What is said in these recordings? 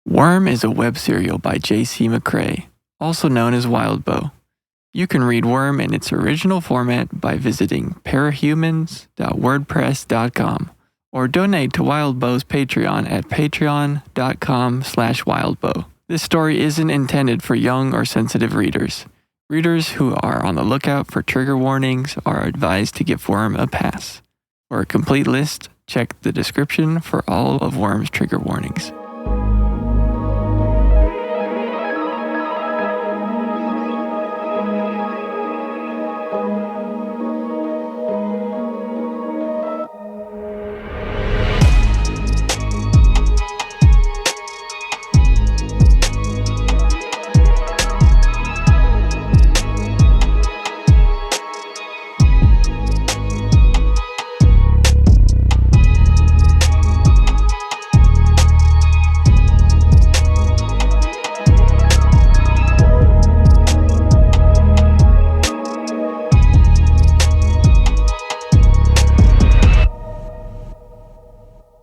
Worm is a web serial by J.C. McCrae, also known as Wildbow. You can read Worm in its original format by visiting parahumans.wordpress.com or donate to Wildbow's Patreon at patreon.com/wildbow. This story isn't intended for young or sensitive readers. Readers who are on the lookout for trigger warnings are advised to give Worm a pass. For a complete list, check the description for all of Worm's trigger warnings.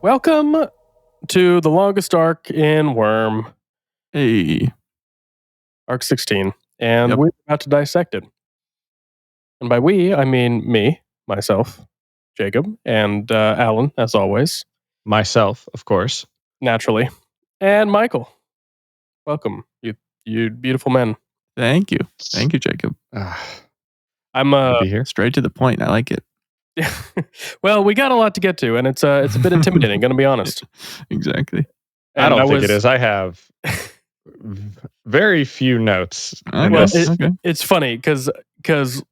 Welcome to the longest arc in Worm. Hey. Arc 16. And we're about to dissect it. And by we, I mean me, myself, Jacob, and Allan, as always. Myself, of course. Naturally. And Michael. Welcome, you beautiful men. Thank you. Thank you, Jacob. I'm Good to be here. Straight to the point. I like it. well, we got a lot to get to, and it's a bit intimidating, gonna be honest. Exactly. And I don't think it is. I have very few notes. Well, it's funny because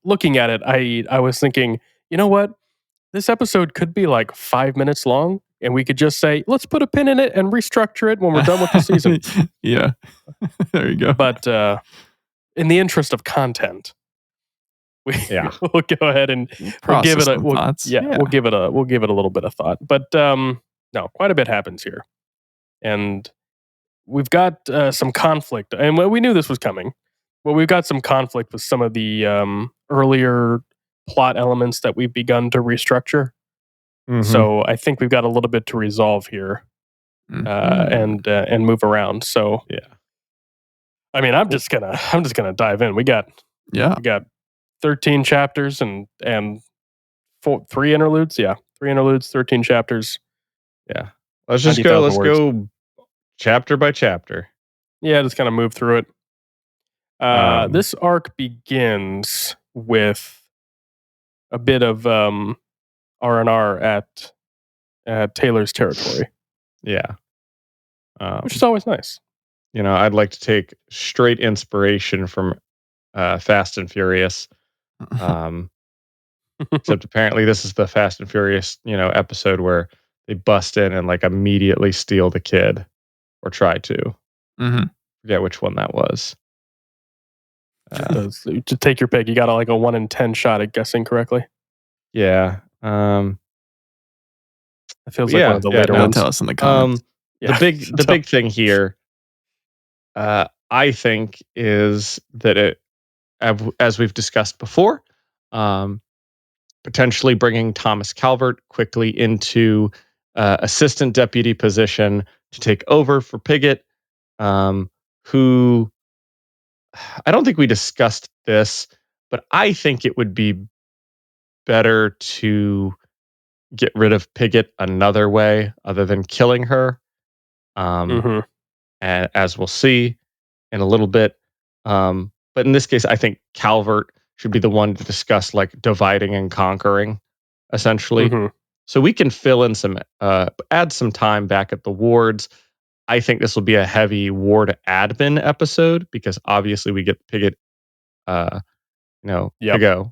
looking at it, I was thinking, you know what? This episode could be like 5 minutes long, and we could just say, let's put a pin in it and restructure it when we're done with the season. Yeah. There you go. But in the interest of content, we'll go ahead and we'll give it we'll give it a little bit of thought. But no, quite a bit happens here, and we've got some conflict, and we knew this was coming. Well, we've got some conflict with some of the earlier plot elements that we've begun to restructure. Mm-hmm. So I think we've got a little bit to resolve here, and move around. So yeah, I mean, I'm just gonna dive in. We got 13 chapters and 3 interludes. Yeah, 3 interludes, 13 chapters. Yeah, let's go chapter by chapter. Yeah, just kind of move through it. This arc begins with a bit of R&R at Taylor's territory. Yeah, which is always nice. You know, I'd like to take straight inspiration from Fast and Furious. Except apparently this is the Fast and Furious, episode where they bust in and like immediately steal the kid, or try to. Mm-hmm. Forget which one that was. To take your pick, you got a 1 in 10 shot at guessing correctly. Yeah. It feels like one of the later ones. Tell us in the comments. The big thing here, I think, is that it, as we've discussed before, potentially bringing Thomas Calvert quickly into assistant deputy position to take over for Pigott, who, I don't think we discussed this, but I think it would be better to get rid of Pigott another way other than killing her. And as we'll see in a little bit. But in this case, I think Calvert should be the one to discuss like dividing and conquering, essentially. Mm-hmm. So we can fill in some, add some time back at the wards. I think this will be a heavy ward admin episode because obviously we get Pigott, Pigott. Pigott.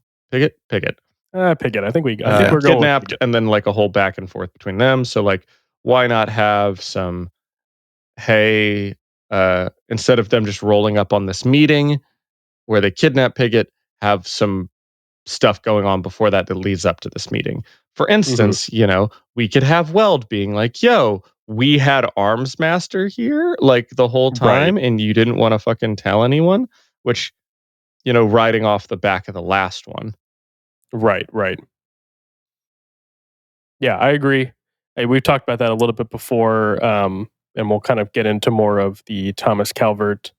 I think we're kidnapped, and then like a whole back and forth between them. So like, why not have some? Hey, instead of them just rolling up on this meeting where they kidnap Pigott, have some stuff going on before that leads up to this meeting. For instance, we could have Weld being like, yo, we had Arms Master here like the whole time, right, and you didn't want to fucking tell anyone, which, riding off the back of the last one. Right. Yeah, I agree. Hey, we've talked about that a little bit before. we'll kind of get into more of the Thomas Calvert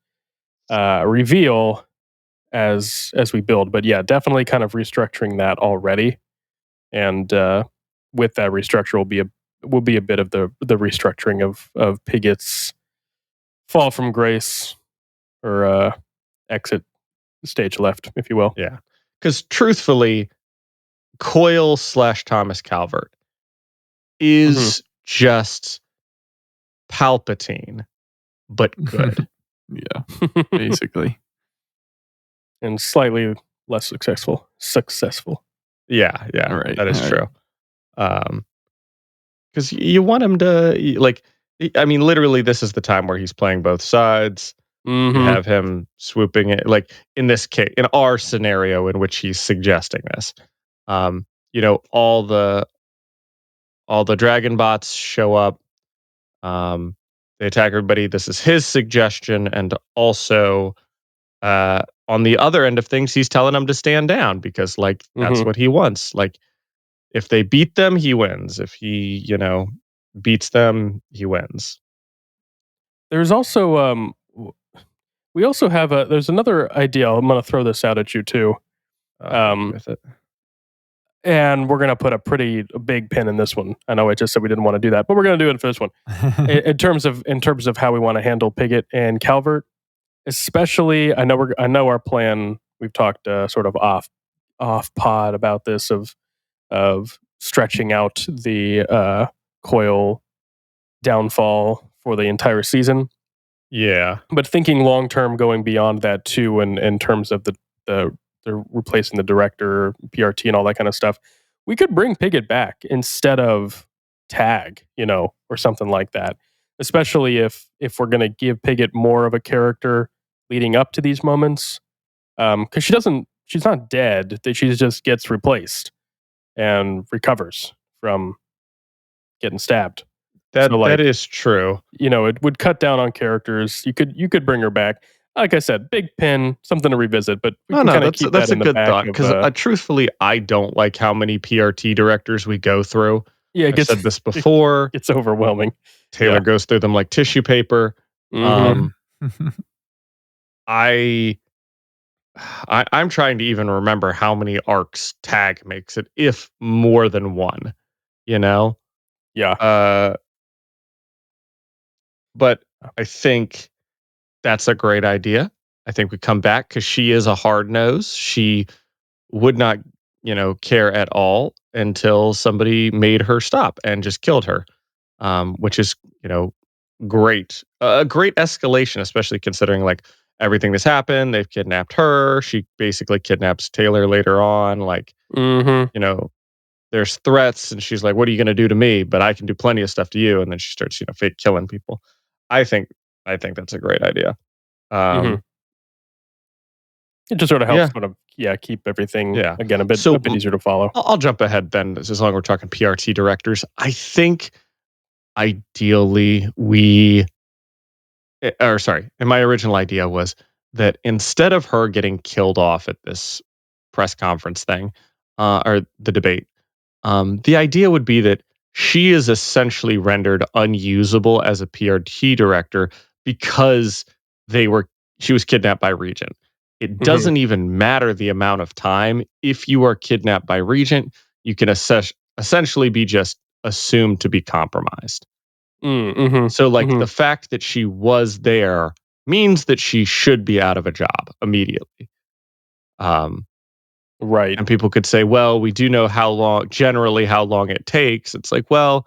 reveal as we build. But yeah, definitely kind of restructuring that already, and with that restructure will be a bit of the restructuring of Pigot's fall from grace, or exit stage left, if you will. Yeah, because truthfully, Coyle / Thomas Calvert is just Palpatine, but good. Yeah, basically. And slightly less successful. Yeah, Right, that is true. Because you want him to, like, I mean, literally, this is the time where he's playing both sides. You have him swooping it, like in this case, in our scenario in which he's suggesting this. All the dragon bots show up. They attack everybody. This is his suggestion, and also on the other end of things, he's telling them to stand down because, like, that's what he wants. Like, if they beat them, he wins. If he, beats them, he wins. There's also we also have there's another idea. I'm going to throw this out at you too. With it. And we're going to put a big pin in this one. I know I just said we didn't want to do that, but we're going to do it for this one. in terms of how we want to handle Pigot and Calvert, especially, I know our plan. We've talked sort of off pod about this of stretching out the Coyle downfall for the entire season. Yeah, but thinking long term, going beyond that too, and in terms of the replacing the director, PRT, and all that kind of stuff, we could bring Pigot back instead of Tag, or something like that. Especially if we're going to give Pigot more of a character leading up to these moments, because she's not dead; she just gets replaced and recovers from getting stabbed. That is true. It would cut down on characters. You could bring her back. Like I said, big pin, something to revisit. But we can kind of keep that in the back. That's a good thought, because truthfully, I don't like how many PRT directors we go through. Yeah, I've said this before. It's overwhelming. Taylor goes through them like tissue paper. I'm trying to even remember how many arcs Tag makes it, if more than one. Yeah. But I think that's a great idea. I think we come back because she is a hard nose. She would not, care at all until somebody made her stop and just killed her, which is, great. A great escalation, especially considering like everything that's happened. They've kidnapped her. She basically kidnaps Taylor later on. Like, there's threats, and she's like, "What are you going to do to me? But I can do plenty of stuff to you." And then she starts, fake killing people. I think that's a great idea. It just sort of helps keep everything again a bit easier to follow. I'll jump ahead then, as long as we're talking PRT directors. I think ideally and my original idea was that instead of her getting killed off at this press conference thing, or the debate, the idea would be that she is essentially rendered unusable as a PRT director because she was kidnapped by Regent. It doesn't even matter the amount of time. If you are kidnapped by Regent, you can essentially be just assumed to be compromised. So the fact that she was there means that she should be out of a job immediately. Right. And people could say, well, we do know generally how long it takes. It's like, well,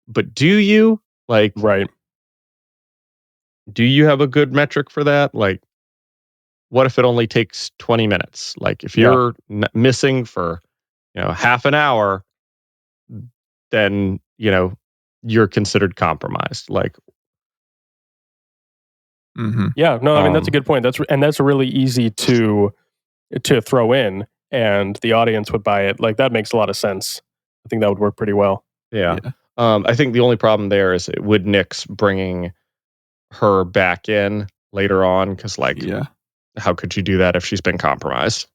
but do you? Like, right. Do you have a good metric for that? Like, what if it only takes 20 minutes? Like, if you're missing for, half an hour, then, you're considered compromised. Like, yeah, no, I mean, that's a good point. That's really easy to throw in, and the audience would buy it. Like, that makes a lot of sense. I think that would work pretty well. Yeah. I think the only problem there is would Nyx bringing her back in later on, because how could you do that if she's been compromised?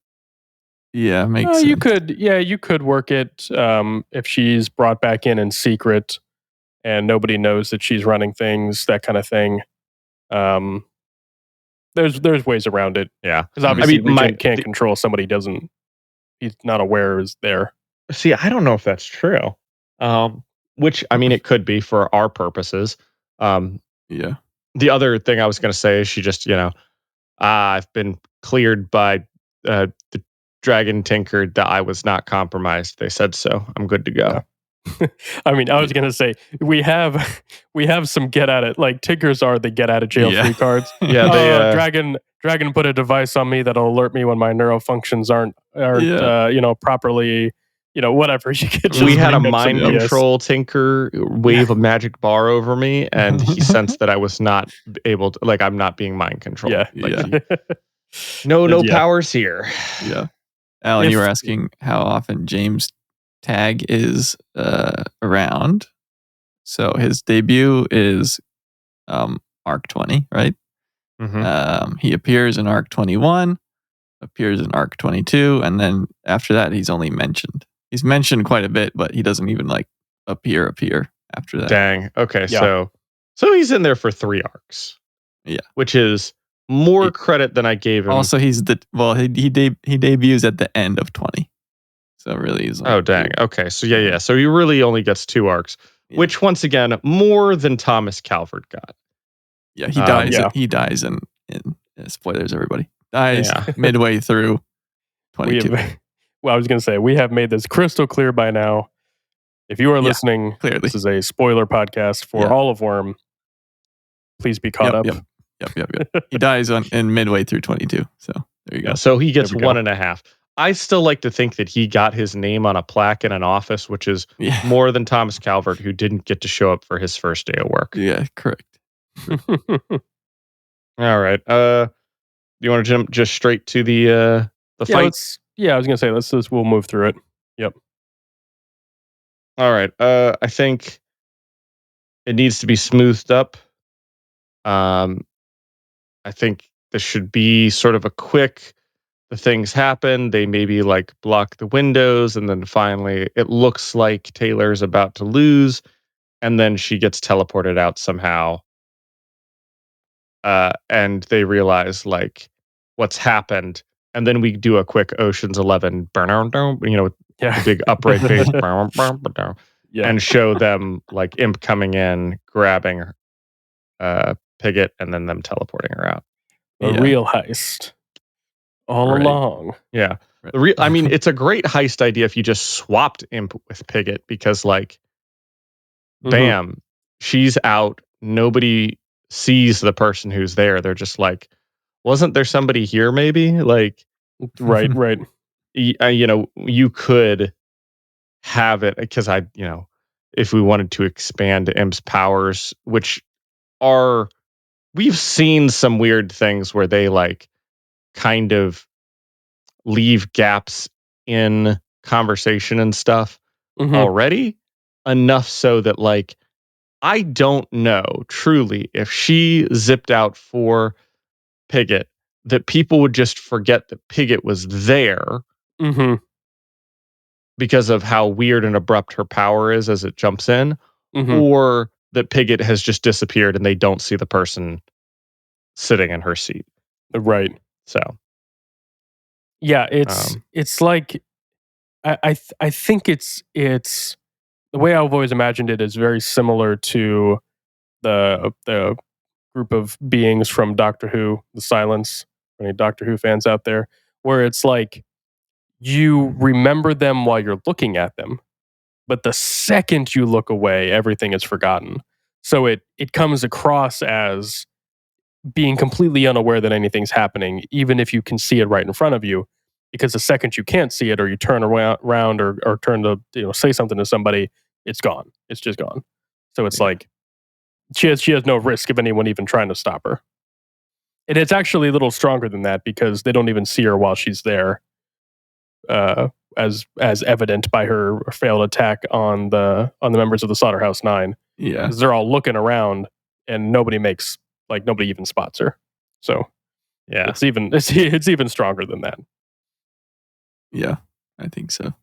Yeah, makes sense. You could work it if she's brought back in secret, and nobody knows that she's running things, that kind of thing. There's ways around it. Yeah, because obviously Regent can't control somebody he's not aware is there. See, I don't know if that's true. Which I mean, it could be for our purposes. Yeah. The other thing I was going to say is she just, I've been cleared by the dragon tinkered that I was not compromised. They said so. I'm good to go. Yeah. I mean, I was going to say we have some get at it, like tinkers are the get out of jail free cards. Yeah, they dragon put a device on me that'll alert me when my neurofunctions aren't properly, whatever. You could we had a mind control tinker wave a magic bar over me, and he sensed that I was not able to, like, I'm not being mind controlled. No powers here. Yeah. Alan, you were asking how often James Tag is around. So his debut is Arc 20, right? Mm-hmm. He appears in Arc 21, appears in Arc 22, and then after that he's only mentioned. He's mentioned quite a bit, but he doesn't even like appear after that. Dang. Okay, so he's in there for 3 arcs. Yeah. Which is more credit than I gave him. Also, he debuts at the end of 20. So really he's like, oh dang. Okay. So yeah. So he really only gets 2 arcs, which once again more than Thomas Calvert got. Yeah, he dies. He dies in spoilers. Everybody dies midway through 22. I was going to say we have made this crystal clear by now. If you are listening, clearly this is a spoiler podcast for all of Worm. Please be caught up. Yep. He dies in midway through 22. So there you go. So he gets 1.5. I still like to think that he got his name on a plaque in an office, which is more than Thomas Calvert, who didn't get to show up for his first day of work. Yeah, correct. All right. You want to jump just straight to the fight? I was gonna say we'll move through it. Yep. All right. I think it needs to be smoothed up. I think this should be sort of a quick. The things happen. They maybe like block the windows, and then finally it looks like Taylor's about to lose, and then she gets teleported out somehow. And they realize like what's happened, and then we do a quick Ocean's 11, big upright bass, and show them like Imp coming in, grabbing Pigott, and then them teleporting her out. A real heist. All along. Yeah. I mean, it's a great heist idea if you just swapped Imp with Pigott, because like, bam, she's out. Nobody sees the person who's there. They're just like, wasn't there somebody here maybe? Like, right. You could have it because if we wanted to expand Imp's powers, which we've seen some weird things where they like kind of leave gaps in conversation and stuff already, enough so that like I don't know truly if she zipped out for Pigott that people would just forget that Pigott was there because of how weird and abrupt her power is as it jumps in, or that Pigott has just disappeared and they don't see the person sitting in her seat. Right. So yeah, it's like I think it's the way I've always imagined it is very similar to the group of beings from Doctor Who, The Silence. Any Doctor Who fans out there, where it's like you remember them while you're looking at them, but the second you look away, everything is forgotten. So it comes across as being completely unaware that anything's happening, even if you can see it right in front of you, because the second you can't see it, or you turn around or turn to say something to somebody, it's gone. It's just gone. So it's like she has no risk of anyone even trying to stop her. And it's actually a little stronger than that, because they don't even see her while she's there, as evident by her failed attack on the members of the Slaughterhouse 9. Yeah, they're all looking around and nobody even spots her. So yeah, it's even stronger than that. Yeah, I think so.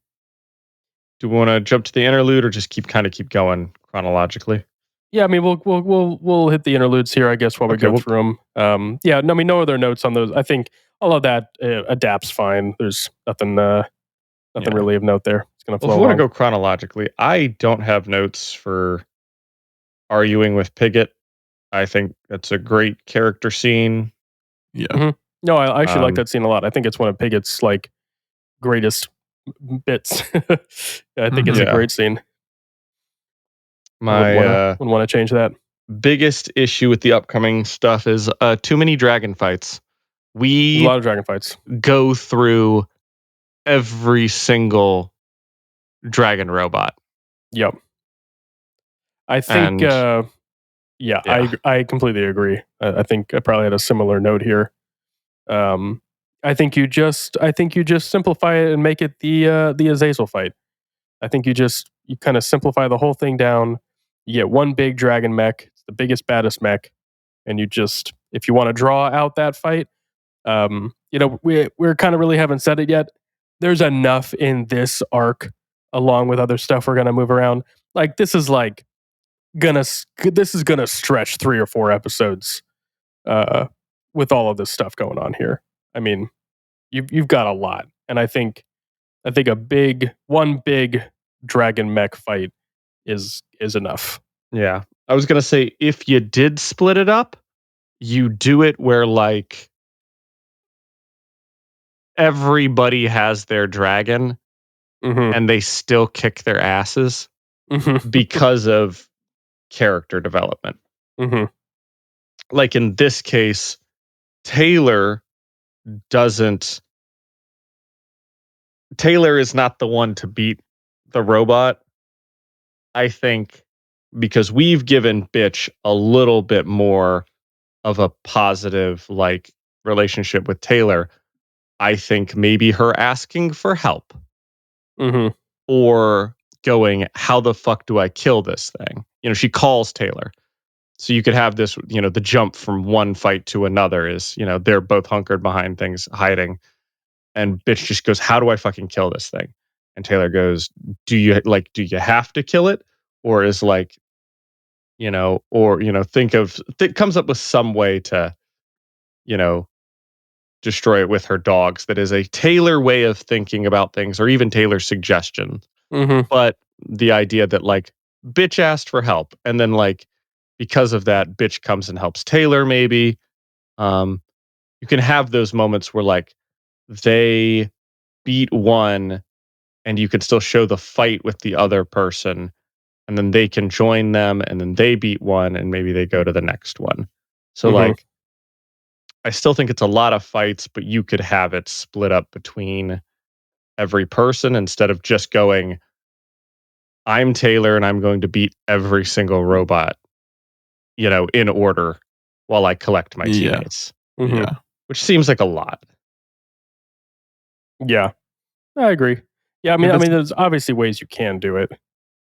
Do we want to jump to the interlude or just keep going chronologically? Yeah, I mean, we'll hit the interludes here, I guess, while we go through them. No other notes on those. I think all of that adapts fine. There's nothing really of note there. It's gonna flow. If we want to go chronologically, I don't have notes for arguing with Pigott. I think that's a great character scene. Yeah. Mm-hmm. No, I actually like that scene a lot. I think it's one of Pigott's like greatest bits. I think it's a great scene. My wouldn't want to change that. Biggest issue with the upcoming stuff is too many dragon fights. There's a lot of dragon fights. Go through every single dragon robot. Yep. I think I completely agree. I think I probably had a similar note here. I think you just simplify it and make it the Azazel fight. I think you kind of simplify the whole thing down. You get one big dragon mech, it's the biggest, baddest mech, and you just, if you want to draw out that fight, we're kind of really haven't said it yet. There's enough in this arc, along with other stuff we're gonna move around. Like this is gonna stretch 3 or 4 episodes, with all of this stuff going on here. I mean, you've got a lot, and I think one big dragon mech fight is enough. Yeah. I was going to say, if you did split it up, you do it where like everybody has their dragon and they still kick their asses because of character development. Like in this case, Taylor is not the one to beat the robot. I think because we've given Bitch a little bit more of a positive like relationship with Taylor. I think maybe her asking for help or going, how the fuck do I kill this thing? She calls Taylor. So you could have this, the jump from one fight to another is, they're both hunkered behind things, hiding. And Bitch just goes, how do I fucking kill this thing? And Taylor goes, do you have to kill it? Or is like, comes up with some way to, destroy it with her dogs. That is a Taylor way of thinking about things, or even Taylor's suggestion. But the idea that like Bitch asked for help, and then like because of that, Bitch comes and helps Taylor. Maybe you can have those moments where like they beat one, and you can still show the fight with the other person, and then they can join them, and then they beat one, and maybe they go to the next one. So like, I still think it's a lot of fights, but you could have it split up between every person instead of just going, I'm Taylor and I'm going to beat every single robot, in order while I collect my teammates. Yeah. Which seems like a lot. Yeah. I agree. Yeah, I mean, there's obviously ways you can do it.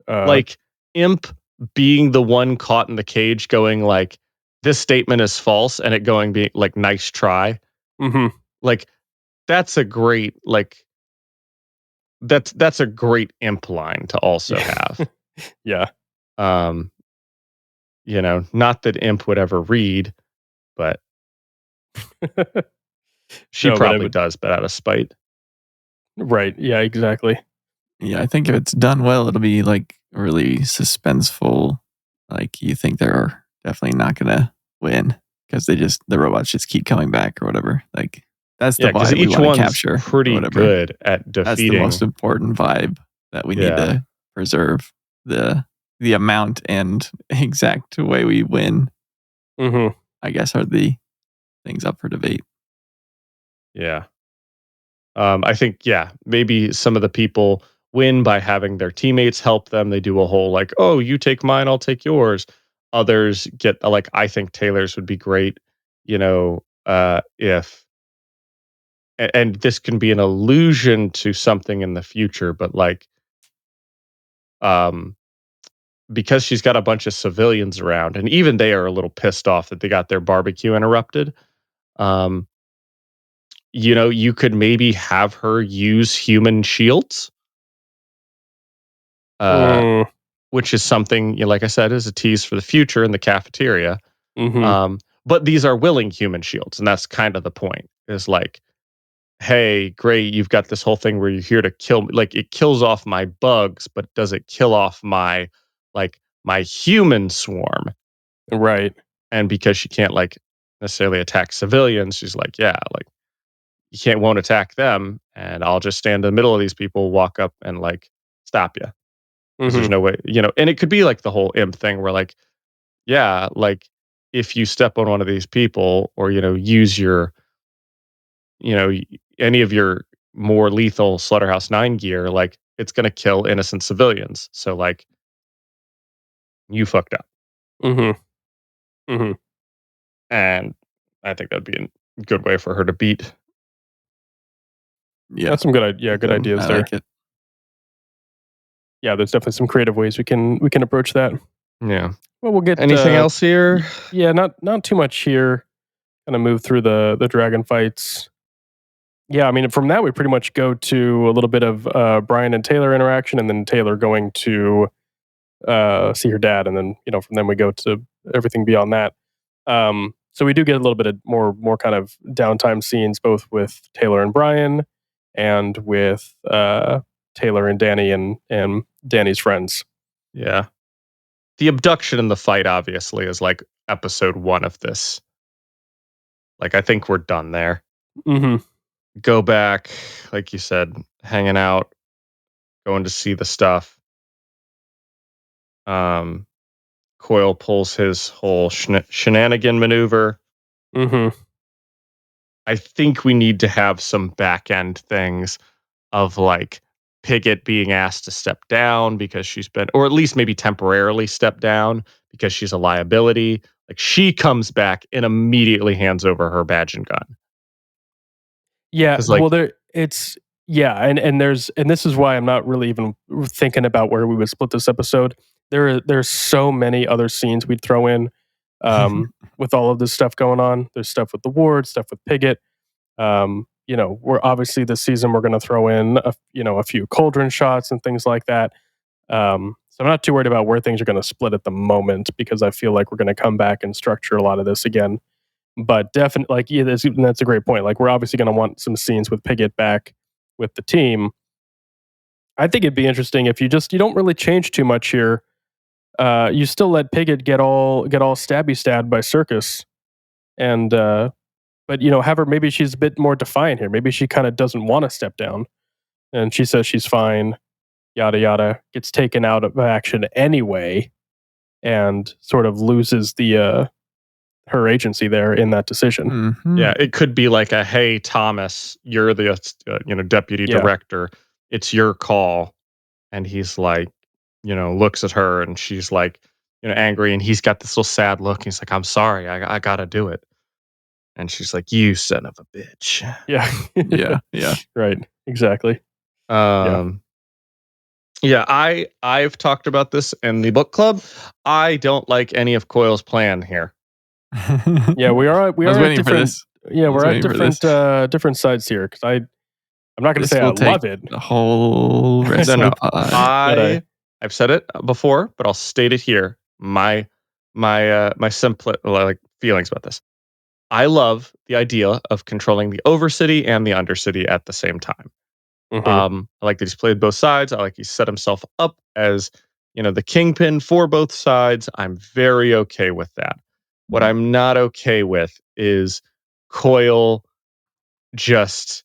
Like Imp being the one caught in the cage going like, this statement is false, and it going being like, nice try. Like that's a great that's a great Imp line to also have. Yeah. Not that Imp would ever read, but she probably does, but out of spite. Right. Yeah, exactly. Yeah, I think if it's done well, it'll be like really suspenseful. Like you think they're definitely not gonna win because the robots just keep coming back or whatever. Like that's the vibe we want to capture. Pretty good at defeating. That's the most important vibe that we need to preserve. The amount and exact way we win, I guess, are the things up for debate. Yeah. I think, maybe some of the people win by having their teammates help them. They do a whole like, oh, you take mine, I'll take yours. Others get like, I think Taylor's would be great, if, and this can be an allusion to something in the future, but like, because she's got a bunch of civilians around, and even they are a little pissed off that they got their barbecue interrupted. You could maybe have her use human shields. which is something, like I said, is a tease for the future in the cafeteria. Mm-hmm. But these are willing human shields, and that's kind of the point. Is like, hey, great, you've got this whole thing where you're here to kill me. Like, it kills off my bugs, but does it kill off my human swarm? Right. And because she can't necessarily attack civilians, she's like, yeah, you won't attack them, and I'll just stand in the middle of these people, walk up and stop you. Because there's no way, and it could be like the whole imp thing where yeah, if you step on one of these people or, use your, any of your more lethal Slaughterhouse 9 gear, it's going to kill innocent civilians. So you fucked up. Mm-hmm. Mm-hmm. And I think that'd be a good way for her to beat. Yeah. That's some good ideas there. Like it. Yeah, there's definitely some creative ways we can approach that. Yeah. Well, we'll get anything else here. Yeah, not too much here. Kind of move through the dragon fights. Yeah, I mean, from that we pretty much go to a little bit of Brian and Taylor interaction, and then Taylor going to see her dad, and then from then we go to everything beyond that. So we do get a little bit of more kind of downtime scenes, both with Taylor and Brian, and with Taylor and Danny and Danny's friends. Yeah. The abduction and the fight obviously is episode 1 of this. I think we're done there. Mm-hmm. Go back, like you said, hanging out, going to see the stuff. Coyle pulls his whole shenanigan maneuver. Mm-hmm. I think we need to have some back end things of Pigott being asked to step down because she's been, or at least maybe temporarily step down because she's a liability. She comes back and immediately hands over her badge and gun. Yeah, well, this is why I'm not really even thinking about where we would split this episode. There's so many other scenes we'd throw in with all of this stuff going on. There's stuff with the ward, stuff with Pigott. We're obviously this season we're going to throw in a few cauldron shots and things like that. So I'm not too worried about where things are going to split at the moment, because I feel like we're going to come back and structure a lot of this again. But definitely, that's a great point. We're obviously going to want some scenes with Pigott back with the team. I think it'd be interesting if you don't really change too much here. You still let Pigott get all stabby stabbed by Circus, and but have her, maybe she's a bit more defiant here. Maybe she kind of doesn't want to step down, and she says she's fine. Yada yada, gets taken out of action anyway, and sort of loses the her agency there in that decision. Mm-hmm. Yeah, it could be a, hey, Thomas, you're the deputy director. It's your call. And he's looks at her, and she's angry, and he's got this little sad look. He's like, I'm sorry, I gotta do it. And she's like, you son of a bitch. Yeah. yeah. Right. Exactly. Yeah, I've talked about this in the book club. I don't like any of Coyle's plan here. Yeah, we are. I was waiting for this. Yeah, we're at different sides here, because I'm not going to say I love it. The whole rest of the pod. I've said it before, but I'll state it here. My simple feelings about this. I love the idea of controlling the Overcity and the Undercity at the same time. Mm-hmm. I like that he's played both sides. I like he set himself up as the kingpin for both sides. I'm very okay with that. What I'm not okay with is Coyle just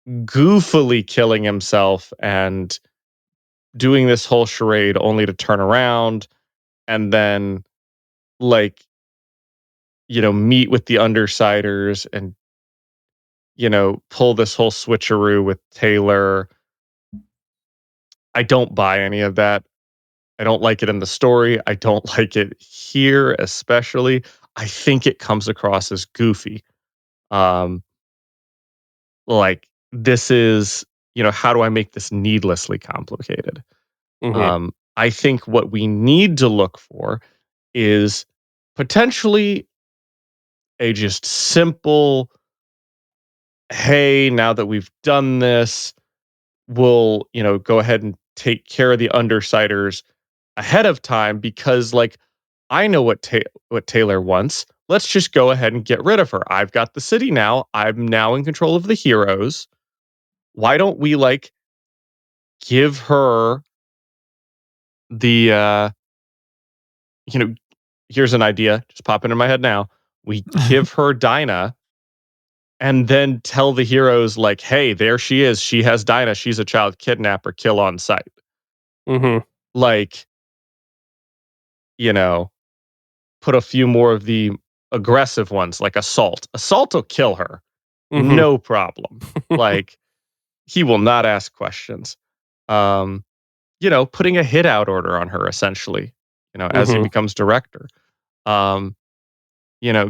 goofily killing himself and doing this whole charade only to turn around and then meet with the Undersiders and pull this whole switcheroo with Taylor. I don't buy any of that. I don't like it in the story. I don't like it here, especially. I think it comes across as goofy. This is, how do I make this needlessly complicated? Mm-hmm. I think what we need to look for is potentially a just simple, hey, now that we've done this, we'll, go ahead and take care of the Undersiders ahead of time because like I know what Taylor wants. Let's just go ahead and get rid of her. I've got the city now. I'm now in control of the heroes. Why don't we like give her the here's an idea just popping in my head now. We give her Dinah and then tell the heroes like, hey, there she is. She has Dinah. She's a child kidnapper. Kill on sight. Like, put a few more of the aggressive ones like Assault. Assault will kill her. No problem. Like, he will not ask questions. Putting a hit out order on her essentially, as he becomes director.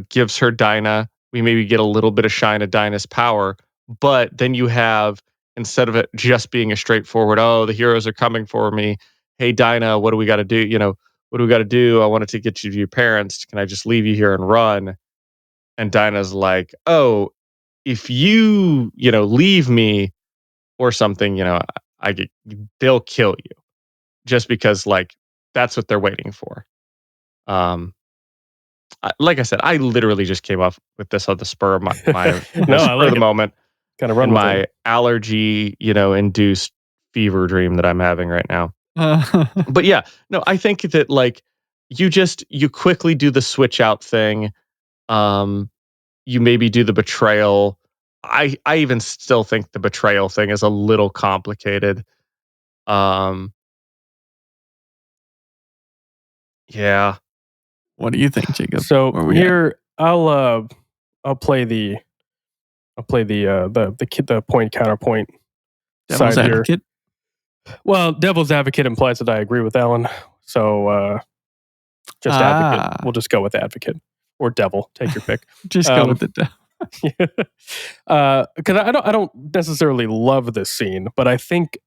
Gives her Dinah. We maybe get a little bit of shine of Dinah's power, but then you have, instead of it just being a straightforward, oh, the heroes are coming for me. Hey, Dinah, what do we got to do? What do we got to do? I wanted to get you to your parents. Can I just leave you here and run? And Dinah's like, oh, if you, leave me or something, they'll kill you just because like, that's what they're waiting for. Like I said, I literally just came up with this on the spur of the moment. Kind of run with my allergy, induced fever dream that I'm having right now. But yeah, no, I think that like you quickly do the switch out thing. You maybe do the betrayal. I even still think the betrayal thing is a little complicated. Yeah. What do you think, Jacob? So here I'll play the point counterpoint Devil's side advocate. Here. Well, devil's advocate implies that I agree with Allan. So just advocate. We'll just go with advocate or devil. Take your pick. Just go with the devil. Because I don't necessarily love this scene, but I think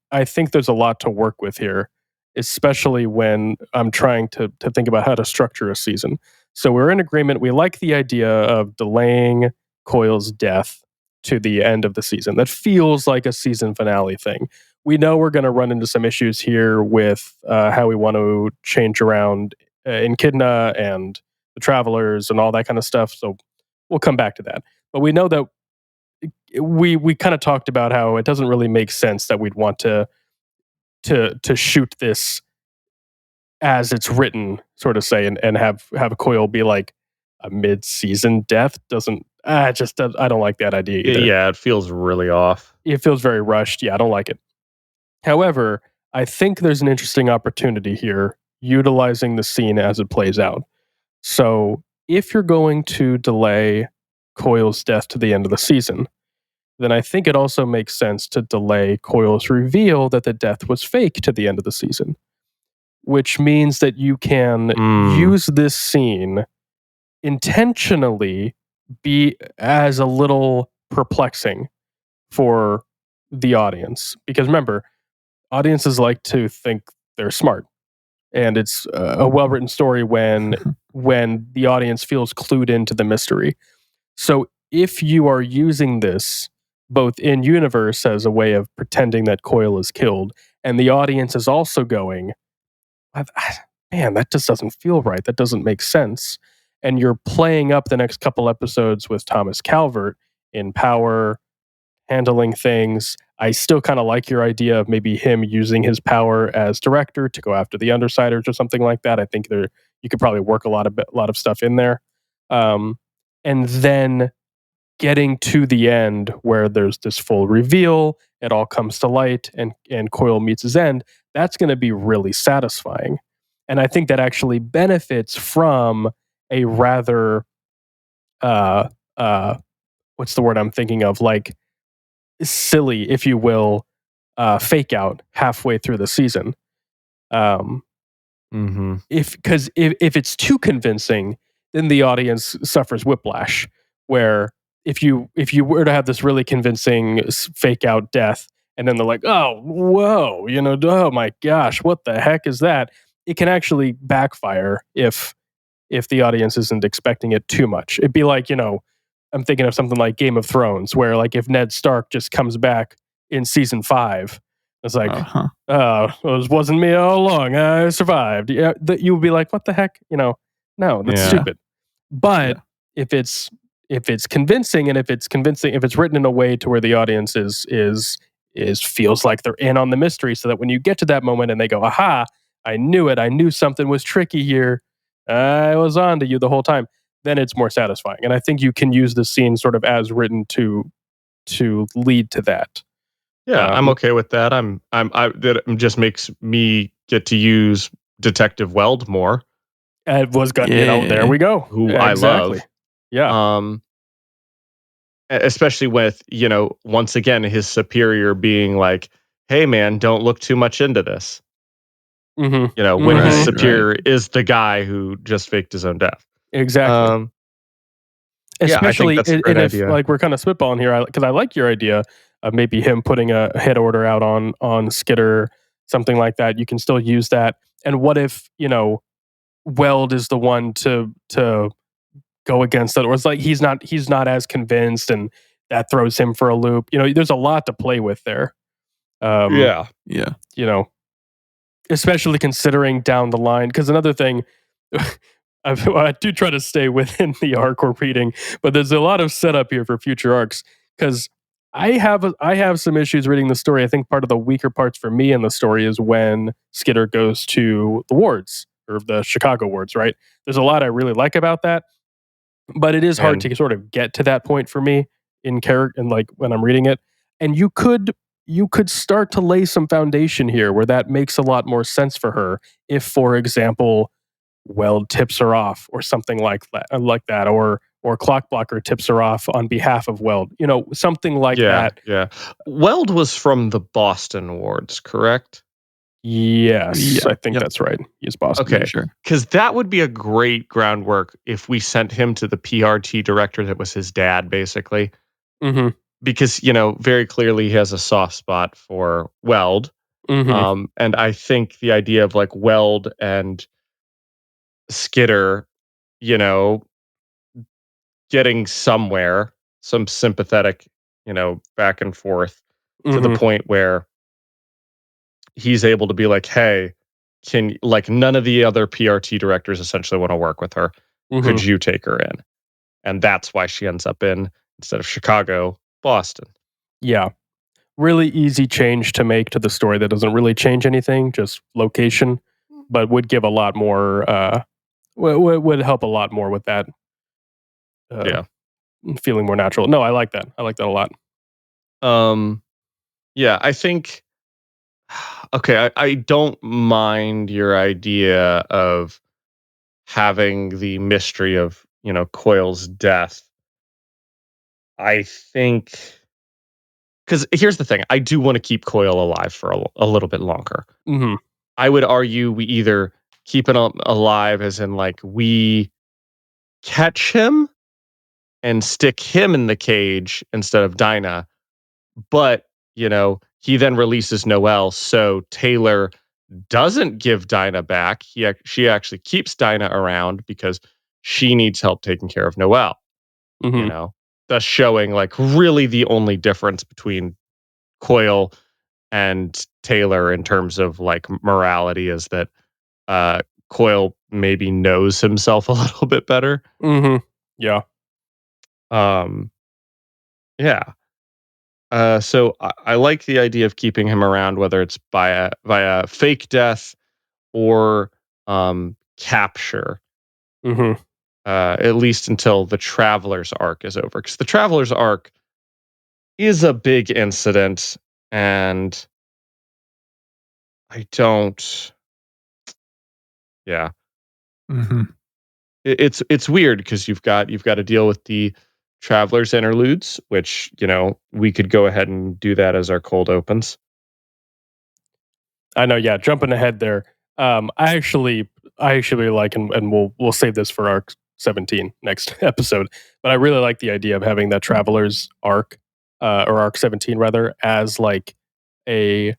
there's a lot to work with here, especially when I'm trying to think about how to structure a season. So we're in agreement. We like the idea of delaying Coyle's death to the end of the season. That feels like a season finale thing. We know we're going to run into some issues here with how we want to change around Echidna and the Travelers and all that kind of stuff. So we'll come back to that. But we know that we kind of talked about how it doesn't really make sense that we'd want to shoot this as it's written, sort of say, and have Coyle be like a mid-season death. I don't like that idea either. Yeah, it feels really off. It feels very rushed. Yeah, I don't like it. However, I think there's an interesting opportunity here utilizing the scene as it plays out. So if you're going to delay Coyle's death to the end of the season, then I think it also makes sense to delay Coyle's reveal that the death was fake to the end of the season, which means that you can use this scene intentionally be as a little perplexing for the audience. Because remember, audiences like to think they're smart. And it's a well-written story when the audience feels clued into the mystery. So if you are using this both in universe as a way of pretending that Coyle is killed, and the audience is also going, man, that just doesn't feel right. That doesn't make sense. And you're playing up the next couple episodes with Thomas Calvert in power, handling things. I still kind of like your idea of maybe him using his power as director to go after the Undersiders or something like that. I think you could probably work a lot of stuff in there. And then getting to the end where there's this full reveal, it all comes to light, and Coyle meets his end. That's going to be really satisfying. And I think that actually benefits from a rather, what's the word I'm thinking of? Like silly, if you will, fake out halfway through the season. If it's too convincing, then the audience suffers whiplash. Where if you were to have this really convincing fake out death, and then they're like, oh, whoa, oh my gosh, what the heck is that? It can actually backfire if the audience isn't expecting it too much. It'd be like, I'm thinking of something like Game of Thrones, where like if Ned Stark just comes back in season 5, It's like, it wasn't me all along. I survived. Yeah, you would be like, what the heck? No, that's stupid. But if it's convincing, and if it's written in a way to where the audience is feels like they're in on the mystery, so that when you get to that moment and they go, aha, I knew it. I knew something was tricky here. I was on to you the whole time. Then it's more satisfying. And I think you can use the scene sort of as written to lead to that. Yeah, I'm okay with that. That just makes me get to use Detective Weld more. It was good. There we go. Who I love. Yeah. Especially with, once again, his superior being like, hey man, don't look too much into this. Mm-hmm. When his superior is the guy who just faked his own death. Exactly. Especially, I think that's a great idea. Like, we're kind of spitballing here, because I like your idea of maybe him putting a hit order out on Skitter, something like that. You can still use that. And what if, Weld is the one to go against it, or it's like he's not as convinced, and that throws him for a loop. There's a lot to play with there. Yeah. Especially considering down the line, because another thing, I do try to stay within the arc we're reading, but there's a lot of setup here for future arcs, because I have some issues reading the story. I think part of the weaker parts for me in the story is when Skitter goes to the wards, or the Chicago wards, right? There's a lot I really like about that, but it is hard to sort of get to that point for me in character, and like when I'm reading it. And you could start to lay some foundation here where that makes a lot more sense for her if, for example, Weld tips her off or something like that, or Clockblocker tips her off on behalf of Weld, something like that. Yeah. Weld was from the Boston wards, correct? Yes, I think that's right. He's Boston. Okay, sure. Because that would be a great groundwork if we sent him to the PRT director that was his dad, basically. Mm-hmm. Because, very clearly he has a soft spot for Weld. Mm-hmm. And I think the idea of like Weld and Skitter, getting somewhere, some sympathetic, back and forth to the point where he's able to be like, hey, none of the other PRT directors essentially want to work with her. Could you take her in? And that's why she ends up in, instead of Chicago, Boston. Yeah. Really easy change to make to the story that doesn't really change anything, just location, but would give a lot more, would help a lot more with that. Feeling more natural. No, I like that. I like that a lot. Yeah, I think, okay, I don't mind your idea of having the mystery of, Coyle's death. I think, because here's the thing, I do want to keep Coyle alive for a little bit longer. Mm-hmm. I would argue we either keep it alive as in like we catch him and stick him in the cage instead of Dinah, but he then releases Noelle, so Taylor doesn't give Dinah back. She actually keeps Dinah around because she needs help taking care of Noelle. Thus showing like really the only difference between Coyle and Taylor in terms of like morality is that Coyle maybe knows himself a little bit better. Yeah. Yeah. So I like the idea of keeping him around, whether it's via fake death or capture. At least until the Traveler's arc is over, because the Traveler's arc is a big incident, and I don't. Yeah. It's weird because you've got to deal with the Traveler's interludes, which we could go ahead and do that as our cold opens. I know. Yeah, jumping ahead there. I actually like, and we'll save this for arc 17 next episode. But I really like the idea of having that Traveler's arc, or arc 17 rather, as like a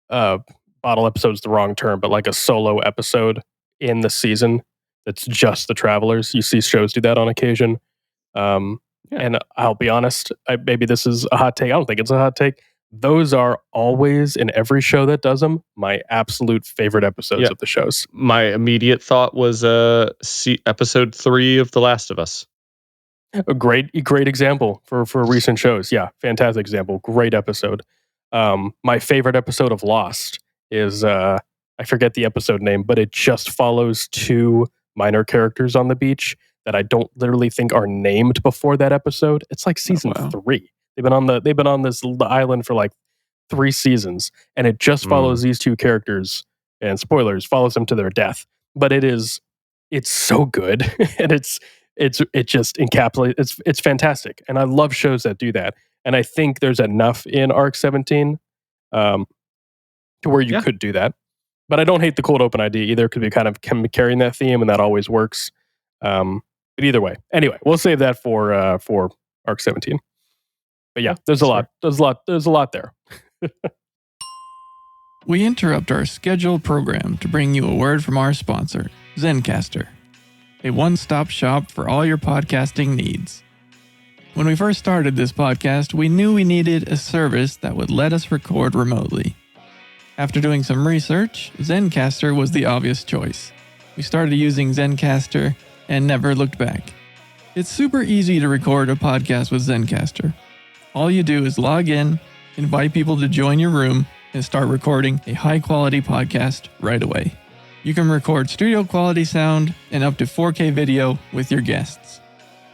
bottle episode's the wrong term, but like a solo episode in the season that's just the Travelers. You see shows do that on occasion. And I'll be honest, maybe this is a hot take. I don't think it's a hot take. those are always, in every show that does them, my absolute favorite episodes of the shows. My immediate thought was episode 3 of The Last of Us. A great example for recent shows. Yeah, fantastic example. Great episode. My favorite episode of Lost is, I forget the episode name, but it just follows 2 minor characters on the beach that I don't literally think are named before that episode. It's like season 3. They've been on this island for like 3 seasons, and it just follows these 2 characters, and spoilers, follows them to their death. But it's so good, and it just encapsulates. It's fantastic, and I love shows that do that. And I think there's enough in Arc 17 to where you could do that. But I don't hate the cold open idea either, because we kind of carrying that theme, and that always works. But either way, anyway, we'll save that for Arc 17. But yeah, there's a lot there. We interrupt our scheduled program to bring you a word from our sponsor, Zencastr, a one-stop shop for all your podcasting needs. When we first started this podcast, we knew we needed a service that would let us record remotely. After doing some research, Zencastr was the obvious choice. We started using Zencastr and never looked back. It's super easy to record a podcast with Zencastr. All you do is log in, invite people to join your room, and start recording a high-quality podcast right away. You can record studio-quality sound and up to 4K video with your guests.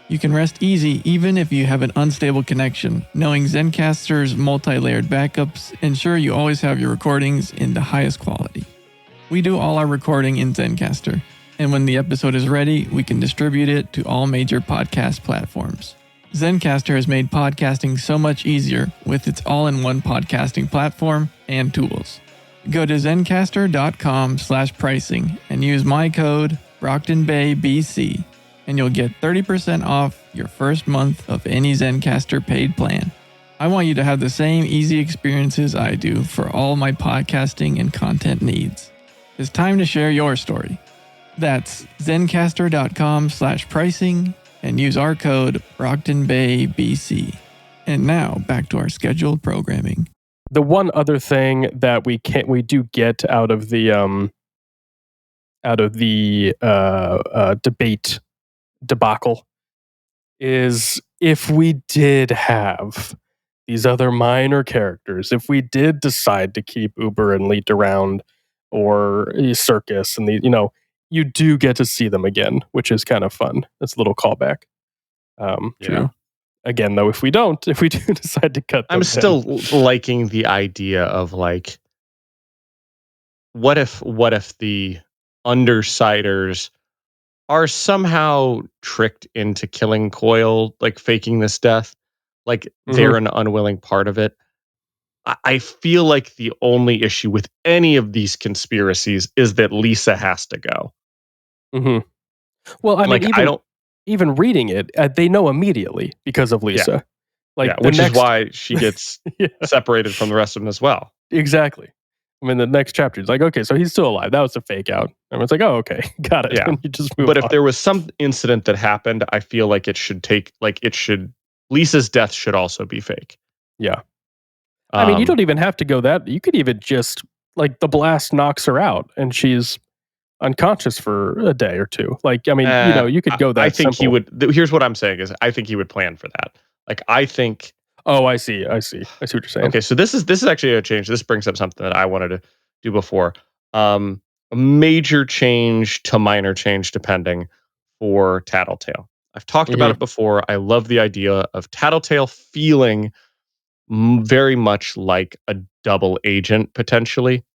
You can rest easy even if you have an unstable connection, knowing Zencastr's multi-layered backups ensure you always have your recordings in the highest quality. We do all our recording in Zencastr, and when the episode is ready, we can distribute it to all major podcast platforms. Zencastr has made podcasting so much easier with its all-in-one podcasting platform and tools. Go to zencastr.com/pricing and use my code Brocktonbaybc, and you'll get 30% off your first month of any Zencastr paid plan. I want you to have the same easy experiences I do for all my podcasting and content needs. It's time to share your story. That's zencastr.com/pricing and use our code Brocktonbaybc. And now back to our scheduled programming. The one other thing that we do get out of the debate debacle is, if we did have these other minor characters, if we did decide to keep Uber and Leet around, or Circus, and you do get to see them again, which is kind of fun. It's a little callback. True. Again, though, if we do decide to cut them, I'm still liking the idea of, like, what if the Undersiders are somehow tricked into killing Coil, like faking this death, like they're an unwilling part of it. I feel like the only issue with any of these conspiracies is that Lisa has to go. Mm-hmm. Well, I mean, even reading it, they know immediately because of Lisa. Which is why she gets separated from the rest of them as well. Exactly. I mean, the next chapter is like, okay, so he's still alive. That was a fake out. And it's like, oh, okay, got it. Yeah. And you just move on. If there was some incident that happened, I feel like Lisa's death should also be fake. Yeah. I mean, you don't even have to go that. You could even just, like, the blast knocks her out and she's unconscious for a day or two. Like, I mean, you could go that I think simple. he would. Here's what I'm saying is, I think he would plan for that. Like, I think. Oh, I see what you're saying. Okay, so this is actually a change. This brings up something that I wanted to do before. A major change to minor change, depending, for Tattletale. I've talked about it before. I love the idea of Tattletale feeling very much like a double agent, potentially.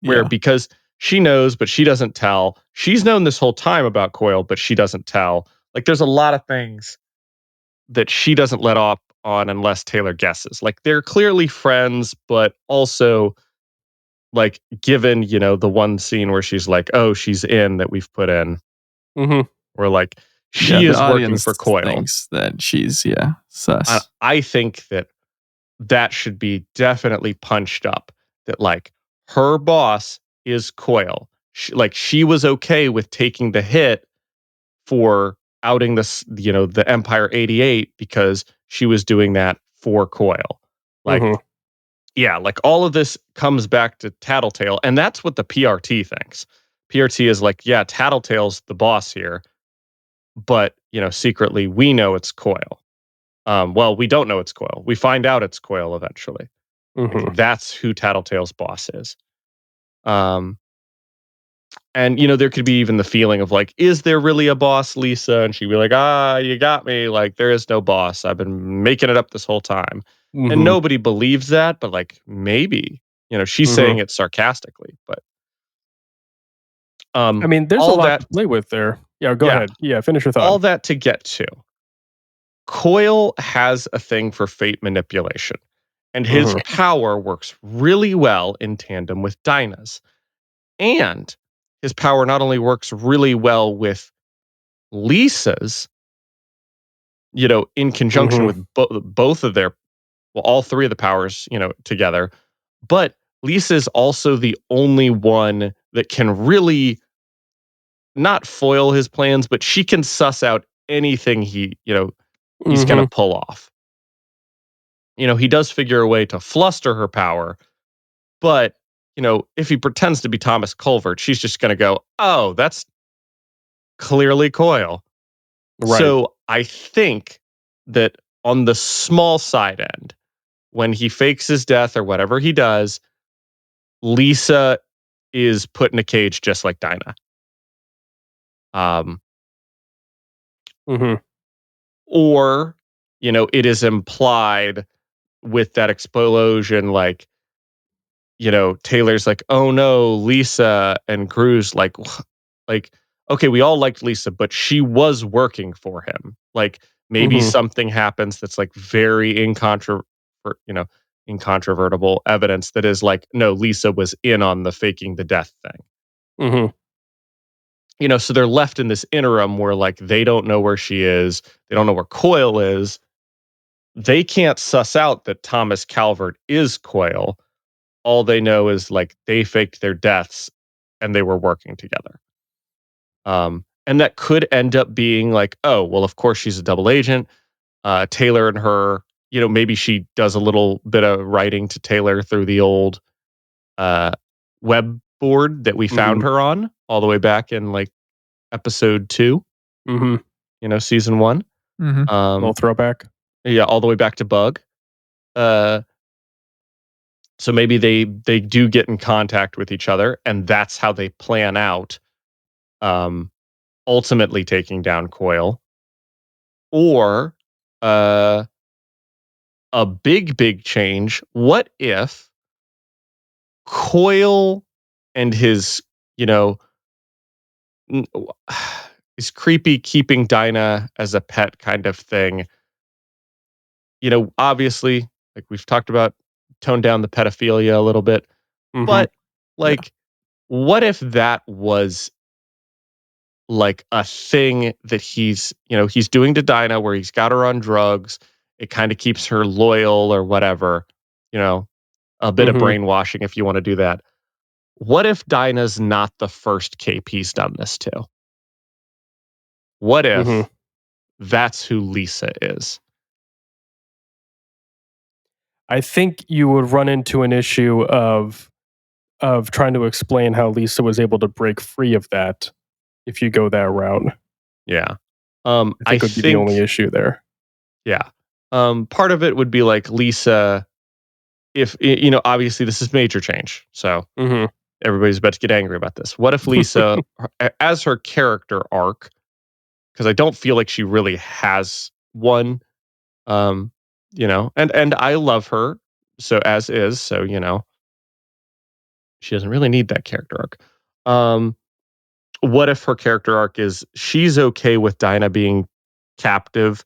Where because she knows, but she doesn't tell. She's known this whole time about Coil, but she doesn't tell. Like, there's a lot of things that she doesn't let off on unless Taylor guesses. Like, they're clearly friends, but also, like, given, the one scene where she's like, oh, she's in that we've put in. Or like, she is working for Coil. Thinks that she's, sus. I think that should be definitely punched up. That, like, her boss is Coil. She was okay with taking the hit for outing this, the Empire 88, because she was doing that for Coil. Like, yeah, like all of this comes back to Tattletale, and that's what the PRT thinks. PRT is like, yeah, Tattletale's the boss here, but secretly we know it's Coil. Well, we don't know it's Coil. We find out it's Coil eventually. Like, that's who Tattletale's boss is. And there could be even the feeling of like, is there really a boss, Lisa? And she'd be like, you got me. Like, there is no boss. I've been making it up this whole time. And nobody believes that, but like, maybe, she's saying it sarcastically, but I mean, there's a lot to play with there. Yeah, go ahead. Yeah, finish your thought. All that to get to. Coil has a thing for fate manipulation, and his power works really well in tandem with Dinah's. And his power not only works really well with Lisa's, in conjunction with both of their, all three of the powers, together, but Lisa's also the only one that can really not foil his plans, but she can suss out anything he's going to pull off. He does figure a way to fluster her power, but if he pretends to be Thomas Culvert, she's just going to go, oh, that's clearly Coil. Right. So I think that on the small side end, when he fakes his death or whatever he does, Lisa is put in a cage just like Dinah. Or, it is implied with that explosion, like, Taylor's like, oh no, Lisa, and Cruz like, okay, we all liked Lisa, but she was working for him. Like, maybe something happens that's like very incontrovertible evidence that is like, no, Lisa was in on the faking the death thing. So they're left in this interim where like they don't know where she is, they don't know where Coil is. They can't suss out that Thomas Calvert is Coil. All they know is like they faked their deaths and they were working together. And that could end up being like, oh, well, of course she's a double agent. Taylor and her, maybe she does a little bit of writing to Taylor through the old web board that we found her on all the way back in like episode 2, season 1. Little throwback. Yeah, all the way back to Bug. So maybe they do get in contact with each other, and that's how they plan out ultimately taking down Coil. Or a big change. What if Coil and his, his creepy keeping Dinah as a pet kind of thing, obviously, like we've talked about, tone down the pedophilia a little bit, but like, what if that was like a thing that he's doing to Dinah where he's got her on drugs. It kind of keeps her loyal or whatever, a bit of brainwashing if you want to do that. What if Dinah's not the first cape he's done this to? What if that's who Lisa is? I think you would run into an issue of trying to explain how Lisa was able to break free of that if you go that route. Yeah. I think would be the only issue there. Yeah. Part of it would be like Lisa, if, obviously this is major change. So everybody's about to get angry about this. What if Lisa, as her character arc, because I don't feel like she really has one, and I love her. So as is, so, she doesn't really need that character arc. What if her character arc is she's okay with Dinah being captive,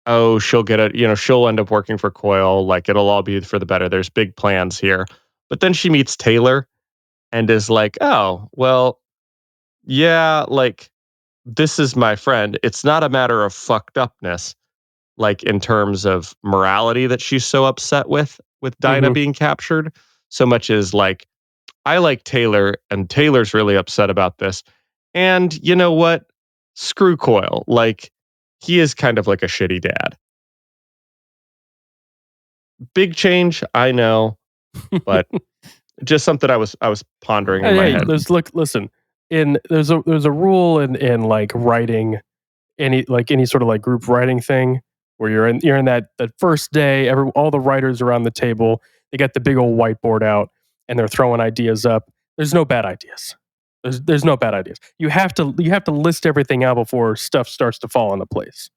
oh, she'll get it, she'll end up working for Coil, like it'll all be for the better. There's big plans here. But then she meets Taylor and is like, oh, well, yeah, like this is my friend. It's not a matter of fucked upness, like in terms of morality that she's so upset with Dinah being captured, so much as like, I like Taylor, and Taylor's really upset about this. And you know what? Screw Coil. Like, he is kind of like a shitty dad. big change, I know, but just something I was pondering in my head. Listen. There's a rule in like writing any sort of like group writing thing where you're in that first day, all the writers around the table, they got the big old whiteboard out and they're throwing ideas up. There's no bad ideas. There's no bad ideas. You have to list everything out before stuff starts to fall into place.